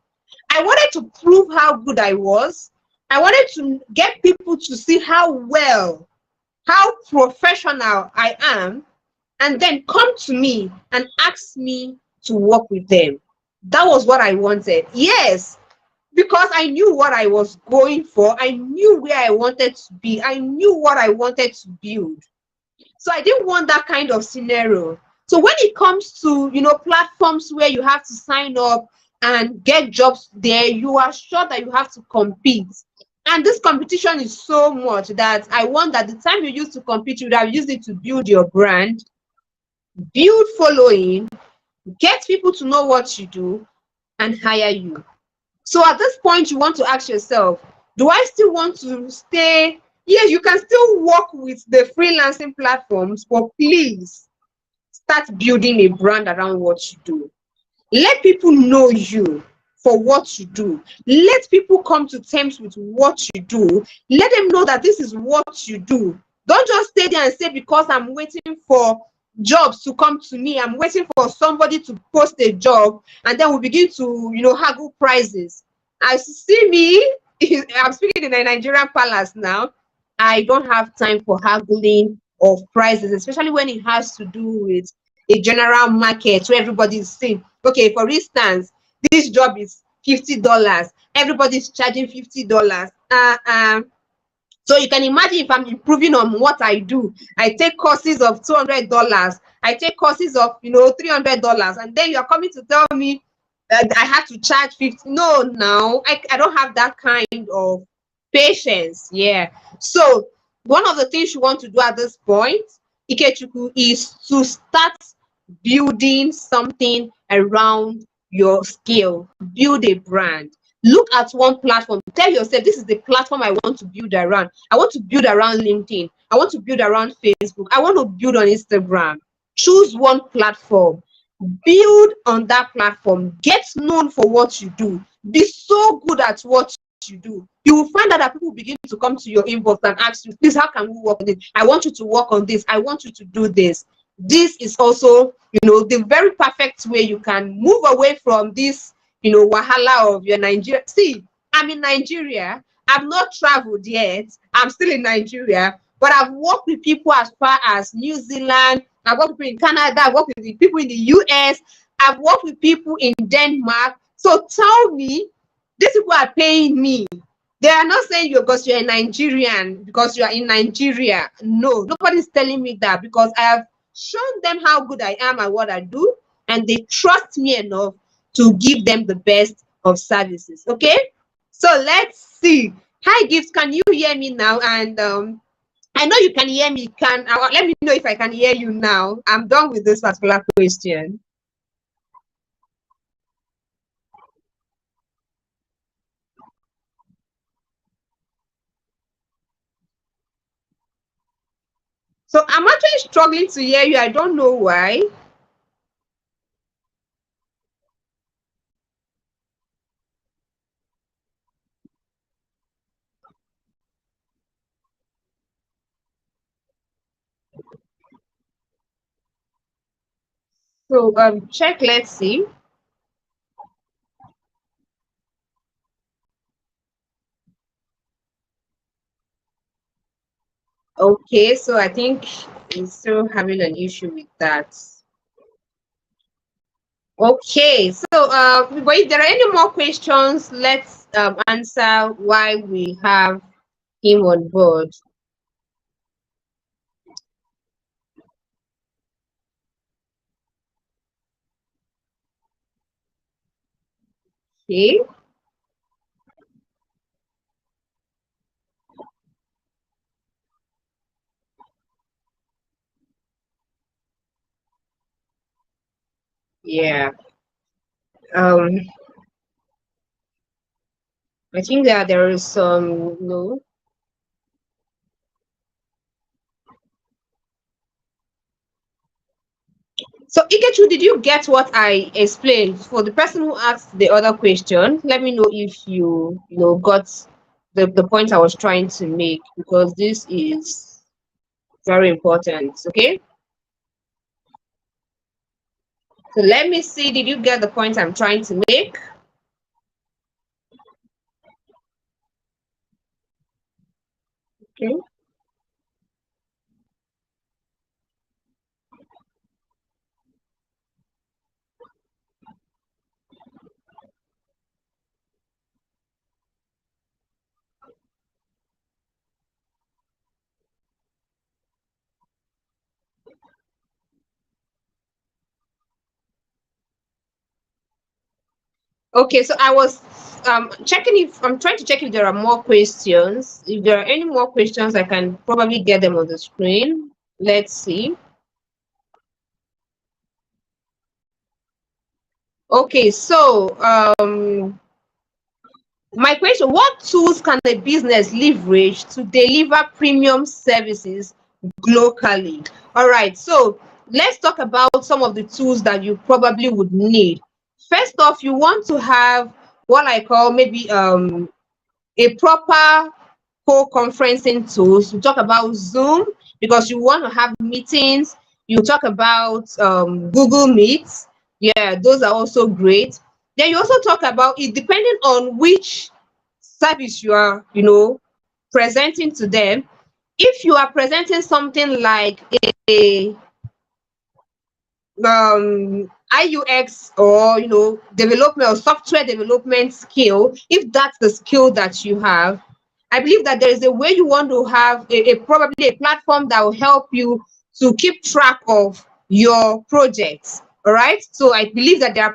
I wanted to prove how good I was. I wanted to get people to see how professional I am, and then come to me and ask me to work with them. That was what I wanted. Yes, because I knew what I was going for. I knew where I wanted to be. I knew what I wanted to build. So I didn't want that kind of scenario. So when it comes to platforms where you have to sign up and get jobs there, you are sure that you have to compete. And this competition is so much that I want that the time you used to compete, you would have used it to build your brand, build following, get people to know what you do, and hire you. So at this point, you want to ask yourself, do I still want to stay? Yes, you can still work with the freelancing platforms, but please start building a brand around what you do. Let people know you for what you do. Let people come to terms with what you do. Let them know that this is what you do. Don't just stay there and say, because I'm waiting for jobs to come to me, I'm waiting for somebody to post a job, and then we begin to, haggle prices. I see me, I'm speaking in a Nigerian palace now. I don't have time for haggling of prices, especially when it has to do with a general market where everybody is seeing. Okay, for instance, this job is $50. Everybody's charging $50. So you can imagine if I'm improving on what I do. I take courses of $200. I take courses of $300, and then you're coming to tell me that I have to charge 50. No, now I don't have that kind of patience. Yeah. So one of the things you want to do at this point, Ikechukwu, is to start building something around your skill. Build a brand. Look at one platform. Tell yourself, this is the platform I want to build around. I want to build around LinkedIn. I want to build around Facebook. I want to build on Instagram. Choose one platform. Build on that platform. Get known for what you do. Be so good at what you do. You will find out that people begin to come to your inbox and ask you, please, how can we work on this? I want you to work on this. I want you to do this. This is also, the very perfect way you can move away from this, wahala of your Nigeria. See, I'm in Nigeria. I've not traveled yet. I'm still in Nigeria, but I've worked with people as far as New Zealand. I've worked with people in Canada. I've worked with the people in the US. I've worked with people in Denmark. So tell me, these people are paying me. They are not saying you because you're a Nigerian, because you are in Nigeria. No, nobody's telling me that, because I have shown them how good I am at what I do, and they trust me enough to give them the best of services. Okay. So let's see. Hi, Gifts. Can you hear me now? And I know you can hear me. Let me know if I can hear you now. I'm done with this particular question. So I'm actually struggling to hear you. I don't know why. So check. Let's see. Okay, so I think he's still having an issue with that. Okay, so but if there are any more questions, let's answer why we have him on board. Okay, yeah. Um, I think that there is some no. So Ikechu, did you get what I explained? For the person who asked the other question, let me know if you got the point I was trying to make, because this is very important. Okay. So let me see. Did you get the point I'm trying to make? Okay. Okay. So I was checking if I'm trying to check if there are more questions. If there are any more questions, I can probably get them on the screen. Let's see. Okay. So my question, what tools can a business leverage to deliver premium services locally? All right, so let's talk about some of the tools that you probably would need. First off, you want to have what I call maybe a proper co-conferencing tools. You talk about Zoom because you want to have meetings. You talk about Google Meets. Yeah, those are also great. Then you also talk about it depending on which service you are, presenting to them. If you are presenting something like a IUX, or development or software development skill, if that's the skill that you have, I believe that there is a way you want to have probably a platform that will help you to keep track of your projects. All right. So I believe that there are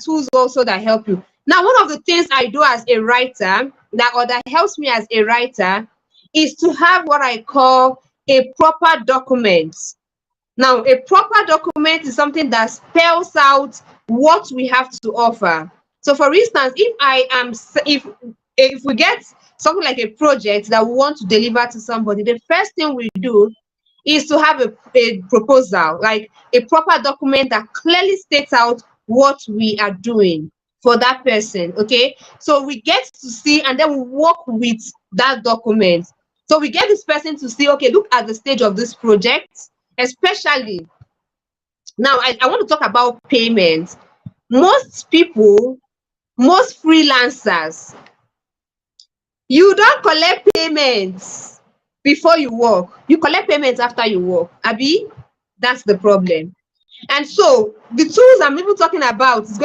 tools also that help you. Now, one of the things I do as a writer that helps me as a writer is to have what I call a proper document. Now, a proper document is something that spells out what we have to offer. So, for instance, if we get something like a project that we want to deliver to somebody, the first thing we do is to have a proposal, like a proper document that clearly states out what we are doing for that person. Okay, so we get to see, and then we work with that document. So we get this person to see, okay, look at the stage of this project, especially now. I want to talk about payments. Most people, most freelancers, you don't collect payments before you work. You collect payments after you work. Abi, that's the problem. And so the tools I'm even talking about is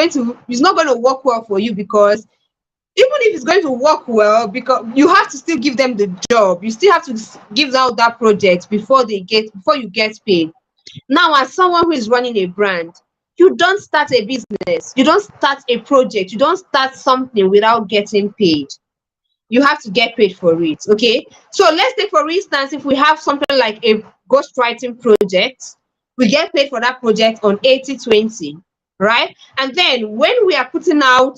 not going to work well for you, because even if it's going to work well, because you have to still give them the job. You still have to give out that project before you get paid. Now, as someone who is running a brand, you don't start a business, you don't start a project, you don't start something without getting paid. you have to get paid for it. Okay, so let's take for instance, if we have something like a ghostwriting project, we get paid for that project on 80/20, right? And then when we are putting out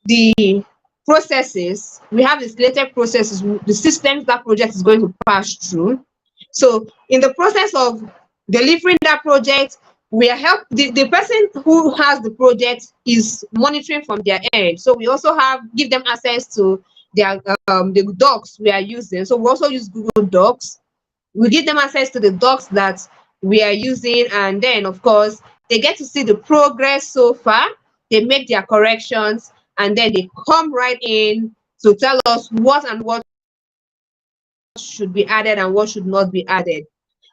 the processes, we have the slated processes, the systems that project is going to pass through. So in the process of delivering that project, we are the person who has the project is monitoring from their end. So we also give them access to their the docs we are using. So we also use Google Docs. We give them access to the docs that we are using, and then of course they get to see the progress so far. They make their corrections, and then they come right in to tell us what and what should be added and what should not be added.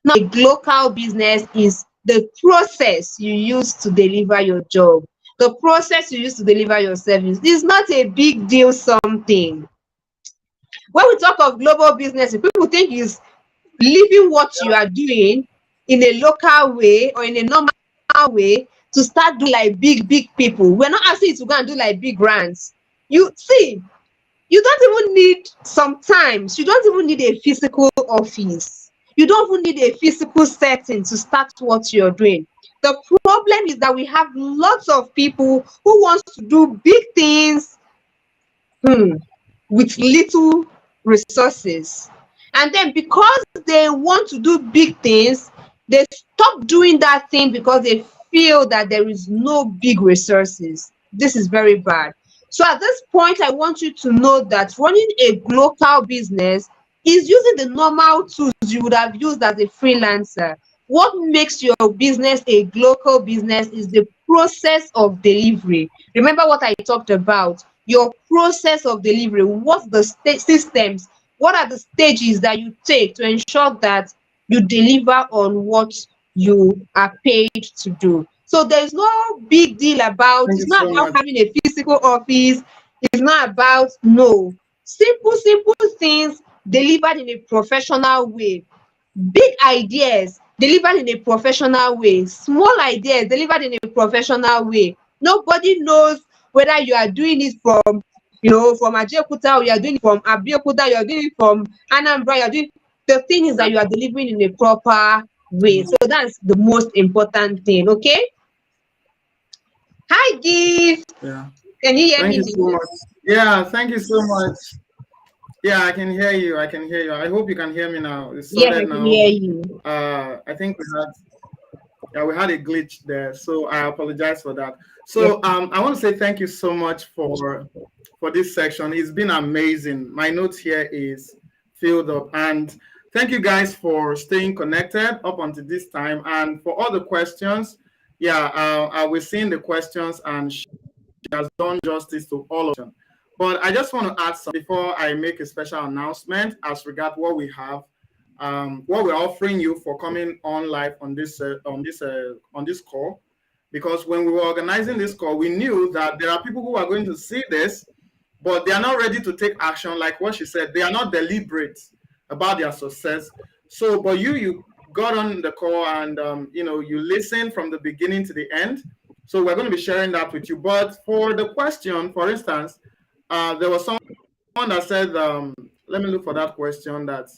Now, a local business is the process you use to deliver your job, the process you use to deliver your service. It's not a big deal something. When we talk of global business, people think is leaving what you are doing in a local way or in a normal way to start doing like big people. We're not asking you to go and do like big brands. You see, you don't even need, sometimes you don't even need a physical office. You don't even need a physical setting to start what you're doing. The problem is that we have lots of people who wants to do big things, hmm, with little resources. And then because they want to do big things, they stop doing that thing because they feel that there is no big resources. This is very bad. So at this point, I want you to know that running a local business is using the normal tools you would have used as a freelancer. What makes your business a local business is the process of delivery. Remember what I talked about, your process of delivery. What's the systems, what are the stages that you take to ensure that you deliver on what you are paid to do. So there's no big deal about, Thank it's you not so about much. having a physical office, it's not about, no, simple things delivered in a professional way. Big ideas delivered in a professional way, small ideas delivered in a professional way. Nobody knows whether you are doing it from, from Ajaokuta, or you are doing it from Abeokuta, you are doing it from Anambra, you are doing, the thing is that you are delivering in a proper way. So that's the most important thing. Okay. Hi, Gift. Yeah. Can you hear Thank me you so now? much. Yeah, thank you so much. Yeah, I can hear you. I can hear you. I hope you can hear me now. It's Yes, I sorted can now. hear you. I think we had a glitch there, so I apologize for that. Yes. So I want to say thank you so much for this section. It's been amazing. My notes here is filled up, and thank you guys for staying connected up until this time and for all the questions. Yeah, I was seeing the questions, and she has done justice to all of them. But I just want to add some before I make a special announcement as regard what we have, what we're offering you for coming on live on this call. Because when we were organizing this call, we knew that there are people who are going to see this, but they are not ready to take action. Like what she said, they are not deliberate about their success. So, but you got on the call and you listened from the beginning to the end. So we're going to be sharing that with you. But for the question, for instance, there was someone that said, let me look for that question that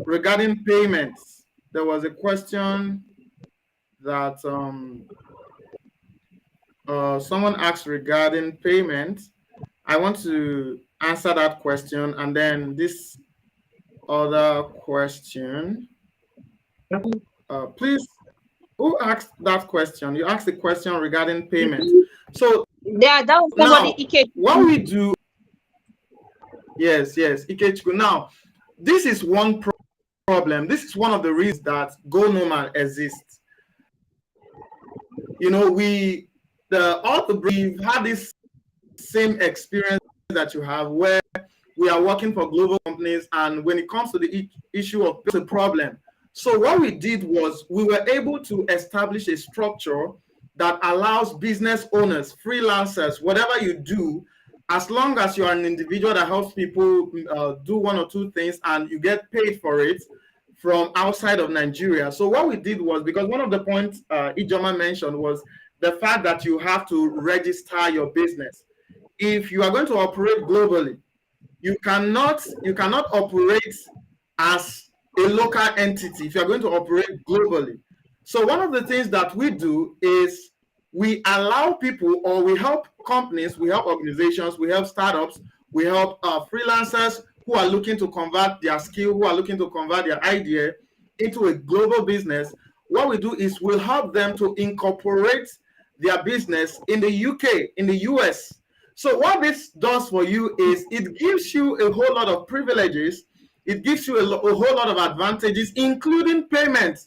regarding payments. There was a question that someone asked regarding payment. I want to answer that question, and then this other question. Please, who asked that question? You asked the question regarding payment. So Yeah, that was somebody, now, Ike. what we do, yes, Ikechukwu. Now, this is one problem. This is one of the reasons that Go Normal exists. We've had this same experience that you have, where we are working for global companies, and when it comes to the issue of the problem, so what we did was we were able to establish a structure that allows business owners, freelancers, whatever you do, as long as you are an individual that helps people do one or two things and you get paid for it from outside of Nigeria. So what we did was, because one of the points Ijeoma mentioned was the fact that you have to register your business. If you are going to operate globally, you cannot operate as a local entity if you're going to operate globally. So one of the things that we do is we allow people, or we help companies, we help organizations, we help startups, we help freelancers who are looking to convert their skill, who are looking to convert their idea into a global business. What we do is we'll help them to incorporate their business in the UK, in the US. So what this does for you is it gives you a whole lot of privileges. It gives you a whole lot of advantages, including payment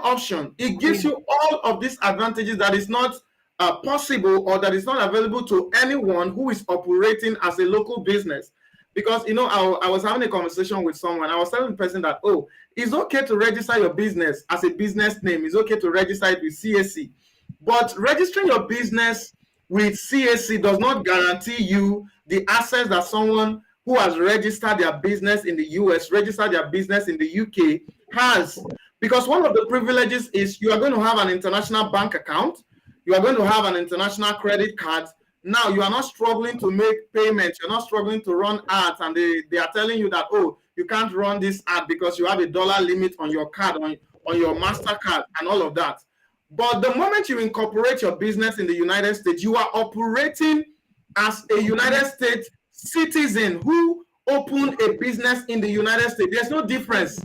option. It gives you all of these advantages that is not possible, or that is not available to anyone who is operating as a local business. Because I was having a conversation with someone. I was telling the person that, oh, it's okay to register your business as a business name. It's okay to register it with CAC, but registering your business with CAC does not guarantee you the access that someone who has registered their business in the US, registered their business in the UK has. Because one of the privileges is you are going to have an international bank account, you are going to have an international credit card. Now you are not struggling to make payments, you're not struggling to run ads, and they are telling you that, oh, you can't run this ad because you have a dollar limit on your card, on your MasterCard, and all of that. But the moment you incorporate your business in the United States, you are operating as a United States citizen who opened a business in the United States. There's no difference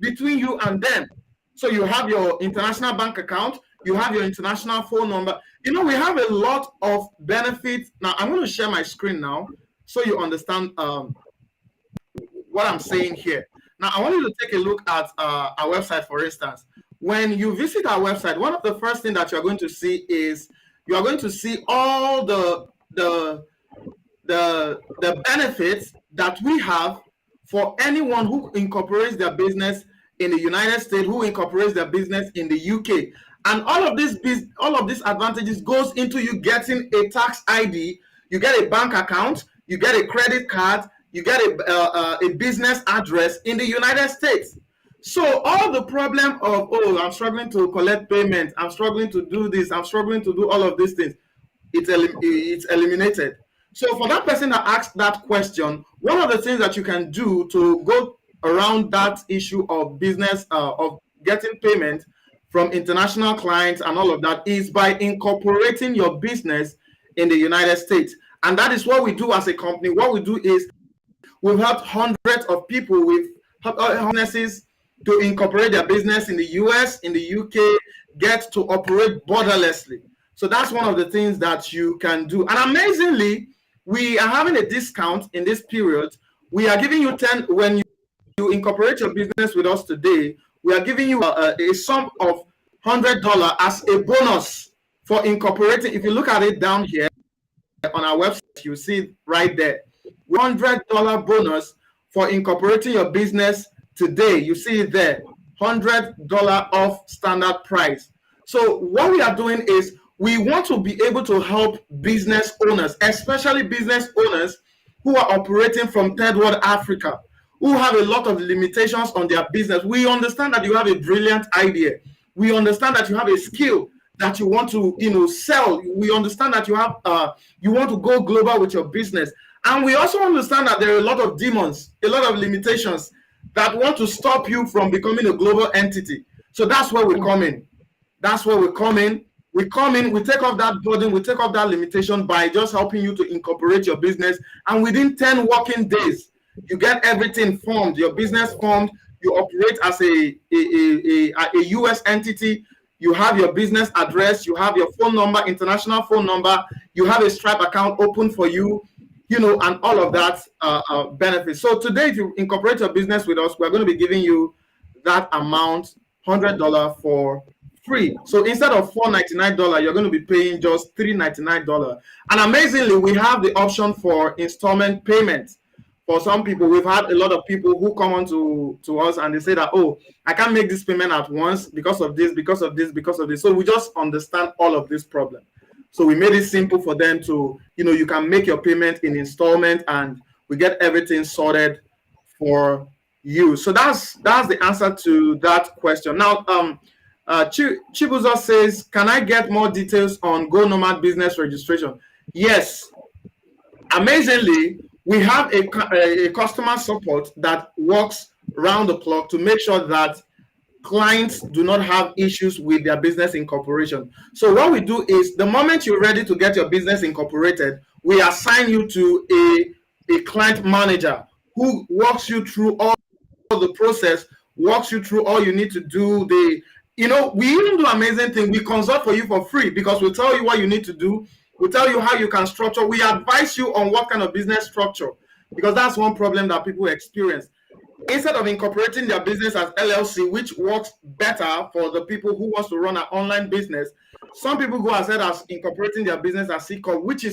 between you and them. So you have your international bank account, you have your international phone number. We have a lot of benefits. Now, I'm going to share my screen now so you understand what I'm saying here. Now, I want you to take a look at our website, for instance. When you visit our website, one of the first things that you're going to see is you are going to see all the benefits that we have for anyone who incorporates their business in the United States, who incorporates their business in the UK. And all of these advantages goes into you getting a tax ID, you get a bank account, you get a credit card, you get a business address in the United States. So all the problem of, oh, I'm struggling to collect payment, I'm struggling to do this, I'm struggling to do all of these things, it's eliminated. So for that person that asked that question, one of the things that you can do to go around that issue of business, of getting payment from international clients and all of that, is by incorporating your business in the United States. And that is what we do as a company. What we do is we've helped hundreds of people with businesses to incorporate their business in the US, in the UK, get to operate borderlessly. So that's one of the things that you can do. And amazingly, we are having a discount in this period. We are giving you 10 when you incorporate your business with us today. We are giving you a sum of $100 as a bonus for incorporating. If you look at it down here on our website, you see it right there. $100 bonus for incorporating your business today. You see it there. $100 off standard price. So what we are doing is we want to be able to help business owners, especially business owners who are operating from third world Africa, who have a lot of limitations on their business. We understand that you have a brilliant idea. We understand that you have a skill that you want to, sell. We understand that you have, you want to go global with your business. And we also understand that there are a lot of demons, a lot of limitations that want to stop you from becoming a global entity. So that's where we come in. That's where we come in. We come in, we take off that burden, we take off that limitation by just helping you to incorporate your business. And within 10 working days, you get everything formed, your business formed, you operate as a US entity, you have your business address, you have your phone number, international phone number, you have a Stripe account open for you, and all of that benefits. So today, if you incorporate your business with us, we're going to be giving you that amount, $100 for free. So instead of $499, you're going to be paying just $399. And amazingly, we have the option for installment payments. For some people, we've had a lot of people who come on to us and they say that, oh, I can't make this payment at once because of this, because of this, because of this. So we just understand all of this problem. So we made it simple for them to, you can make your payment in installment and we get everything sorted for you. So that's the answer to that question. Now, Chibuzo says, can I get more details on Go Nomad business registration? Yes. Amazingly, We have a customer support that works round the clock to make sure that clients do not have issues with their business incorporation. So what we do is the moment you're ready to get your business incorporated, we assign you to a client manager who walks you through all the process, walks you through all you need to do. We even do amazing thing. We consult for you for free because we'll tell you what you need to do. We'll tell you how you can structure. We advise you on what kind of business structure, because that's one problem that people experience. Instead of incorporating their business as LLC, which works better for the people who wants to run an online business, some people go ahead as incorporating their business as C Corp, which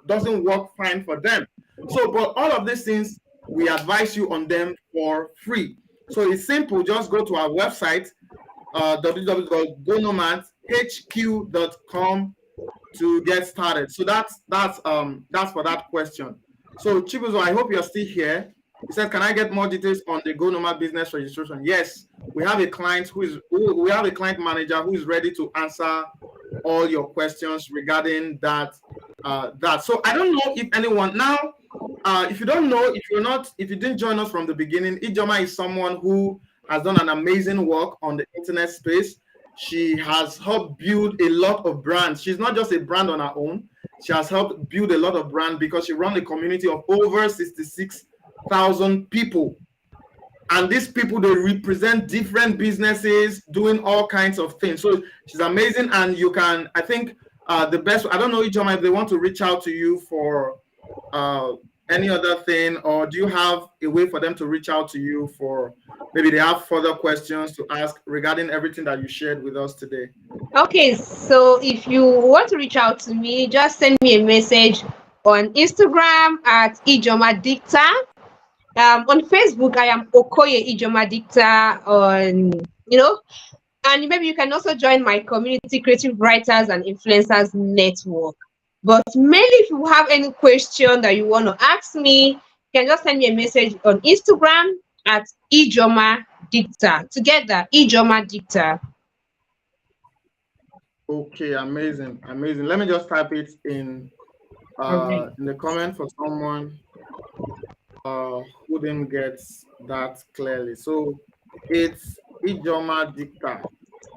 doesn't work fine for them. So, but all of these things, we advise you on them for free. So it's simple. Just go to our website, www.gonomadhq.com to get started. So that's for that question. So Chibuzo, I hope you're still here. He said, "Can I get more details on the Go Nomad business registration?" Yes, we have a client we have a client manager who is ready to answer all your questions regarding that. So I don't know if anyone now. If you don't know, if you didn't join us from the beginning, Ijeoma is someone who has done an amazing work on the internet space. She has helped build a lot of brands. She's not just a brand on her own. She has helped build a lot of brands because she runs a community of over 66,000 people. And these people, they represent different businesses doing all kinds of things. So she's amazing. And you can, I think, the best, I don't know, Ijeoma, if they want to reach out to you for any other thing, or do you have a way for them to reach out to you for maybe they have further questions to ask regarding everything that you shared with us today? Okay, so if you want to reach out to me, just send me a message on Instagram at Ijeoma Dicta. On Facebook, I am Okoye Ijeoma Dicta and maybe you can also join my community creative writers and influencers network. But mainly, if you have any question that you want to ask me, you can just send me a message on Instagram at Ijeoma Dicta. Together, Ijeoma Dicta. Okay, amazing, amazing. Let me just type it Alright. in the comment for someone who didn't get that clearly. So it's Ijeoma Dicta.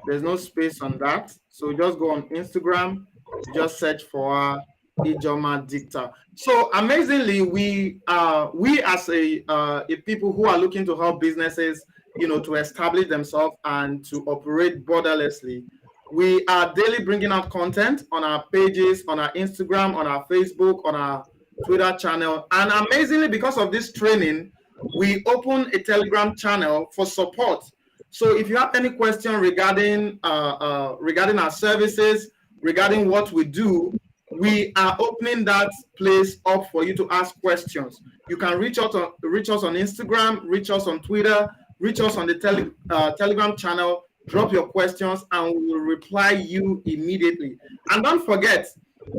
There's no space on that. So just go on Instagram, just search for Ijeoma Dicta. So amazingly, we as a people who are looking to help businesses, to establish themselves and to operate borderlessly, we are daily bringing out content on our pages, on our Instagram, on our Facebook, on our Twitter channel. And amazingly, because of this training, we open a Telegram channel for support. So if you have any question regarding our services, regarding what we do, we are opening that place up for you to ask questions. You can reach us on Instagram, reach us on Twitter, reach us on the Telegram channel, drop your questions, and we will reply you immediately. And don't forget,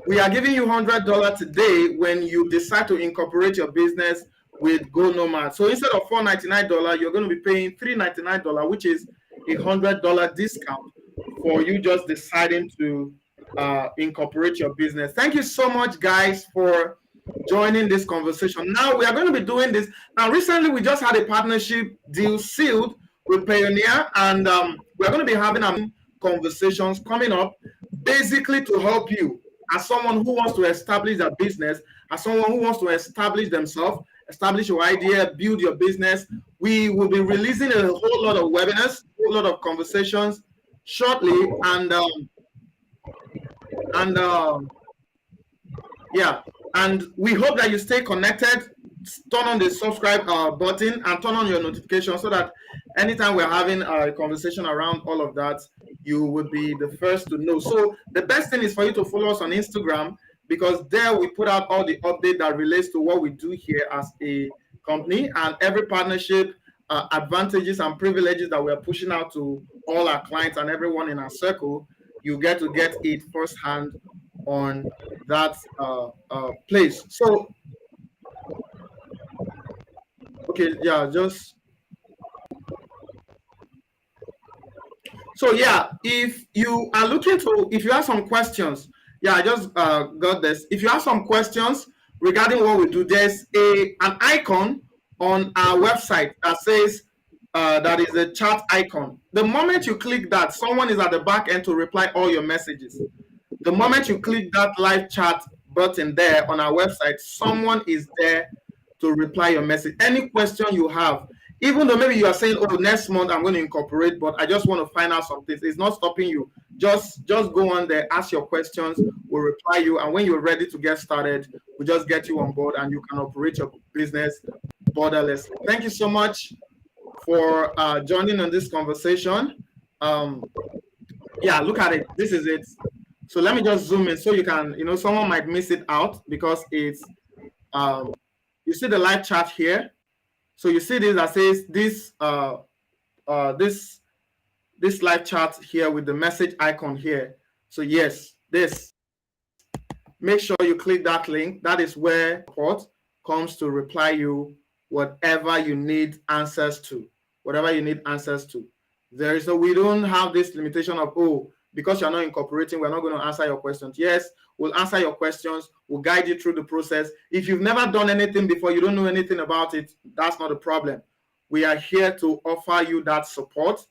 we are giving you $100 today when you decide to incorporate your business with Go Nomad. So instead of $499, you're going to be paying $399, which is a $100 discount for you just deciding to incorporate your business. Thank you so much, guys, for joining this conversation. Now we are going to be doing this. Now, recently we just had a partnership deal sealed with Payoneer, and we're going to be having conversations coming up, basically to help you as someone who wants to establish a business, as someone who wants to establish themselves, establish your idea, build your business. We will be releasing a whole lot of webinars, a whole lot of conversations shortly, and we hope that you stay connected. Turn on the subscribe button and turn on your notifications so that anytime we're having a conversation around all of that, you would be the first to know. So the best thing is for you to follow us on Instagram, because there we put out all the update that relates to what we do here as a company, and every partnership, advantages and privileges that we're pushing out to all our clients and everyone in our circle. You get to get it firsthand on that place. So okay, yeah, if you are looking to, if you have some questions, I just got this. If you have some questions regarding what we do, there's an icon on our website that says that is a chat icon. The moment you click that, someone is at the back end to reply all your messages. The moment you click that live chat button there on our website, someone is there to reply your message. Any question you have, even though maybe you are saying, oh, next month I'm going to incorporate, but I just want to find out some things. It's not stopping you. Just go on there, ask your questions, we'll reply you. And when you're ready to get started, we'll just get you on board and you can operate your business borderless. Thank you so much for joining on this conversation. Yeah, look at it. This is it. So let me just zoom in so you can, someone might miss it out because it's, you see the live chat here. So you see this that says this live chat here with the message icon here. So yes, this. Make sure you click that link. That is where support comes to reply you whatever you need answers to. Whatever you need answers to. We don't have this limitation of, oh, because you're not incorporating, we're not going to answer your questions. Yes, we'll answer your questions. We'll guide you through the process. If you've never done anything before, you don't know anything about it, that's not a problem. We are here to offer you that support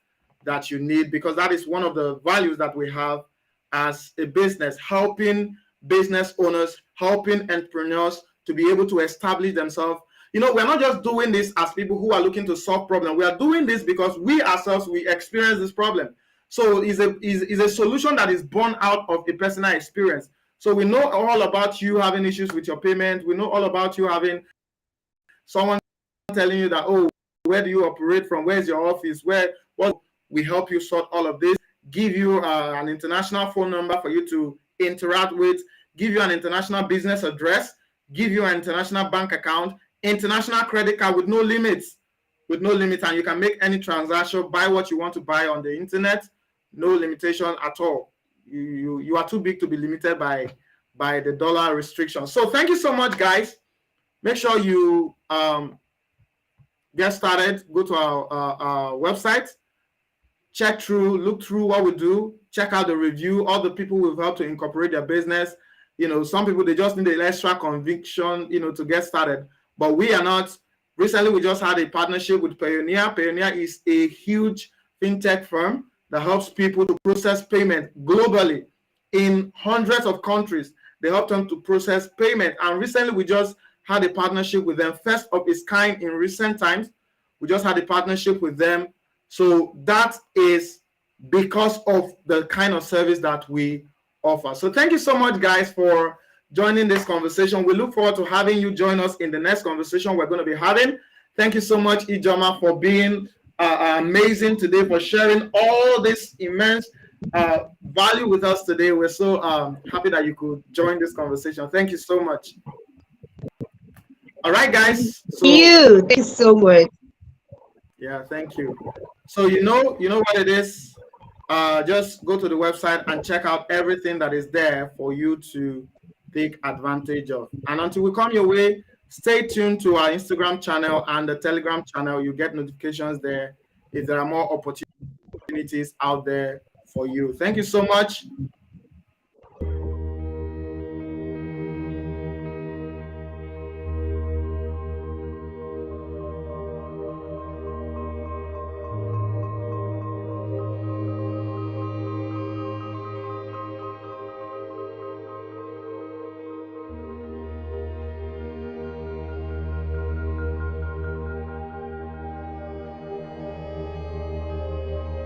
that you need, because that is one of the values that we have as a business, helping business owners, helping entrepreneurs to be able to establish themselves. We're not just doing this as people who are looking to solve problems. We are doing this because we ourselves, we experience this problem. So it's a solution that is born out of a personal experience. So we know all about you having issues with your payment. We know all about you having someone telling you that, oh, where do you operate from? Where's your office? We help you sort all of this, give you an international phone number for you to interact with, give you an international business address, give you an international bank account, international credit card with no limits, and you can make any transaction, buy what you want to buy on the internet, no limitation at all. You are too big to be limited by the dollar restriction. So thank you so much, guys. Make sure you get started. Go to our website, look through what we do, check out the review, all the people we've helped to incorporate their business. Some people, they just need an extra conviction, to get started. But we are not. Recently, we just had a partnership with Payoneer. Payoneer is a huge fintech firm that helps people to process payment globally in hundreds of countries. They help them to process payment. And recently, we just had a partnership with them, first of its kind in recent times. We just had a partnership with them. So that is because of the kind of service that we offer. So thank you so much, guys, for joining this conversation. We look forward to having you join us in the next conversation we're going to be having. Thank you so much, Ijeoma, for being amazing today, for sharing all this immense value with us today. We're so happy that you could join this conversation. Thank you so much. All right, guys. Thank you so much. Yeah, thank you. So you know what it is. Just go to the website and check out everything that is there for you to take advantage of. And until we come your way, stay tuned to our Instagram channel and the Telegram channel. You get notifications there if there are more opportunities out there for you. Thank you so much.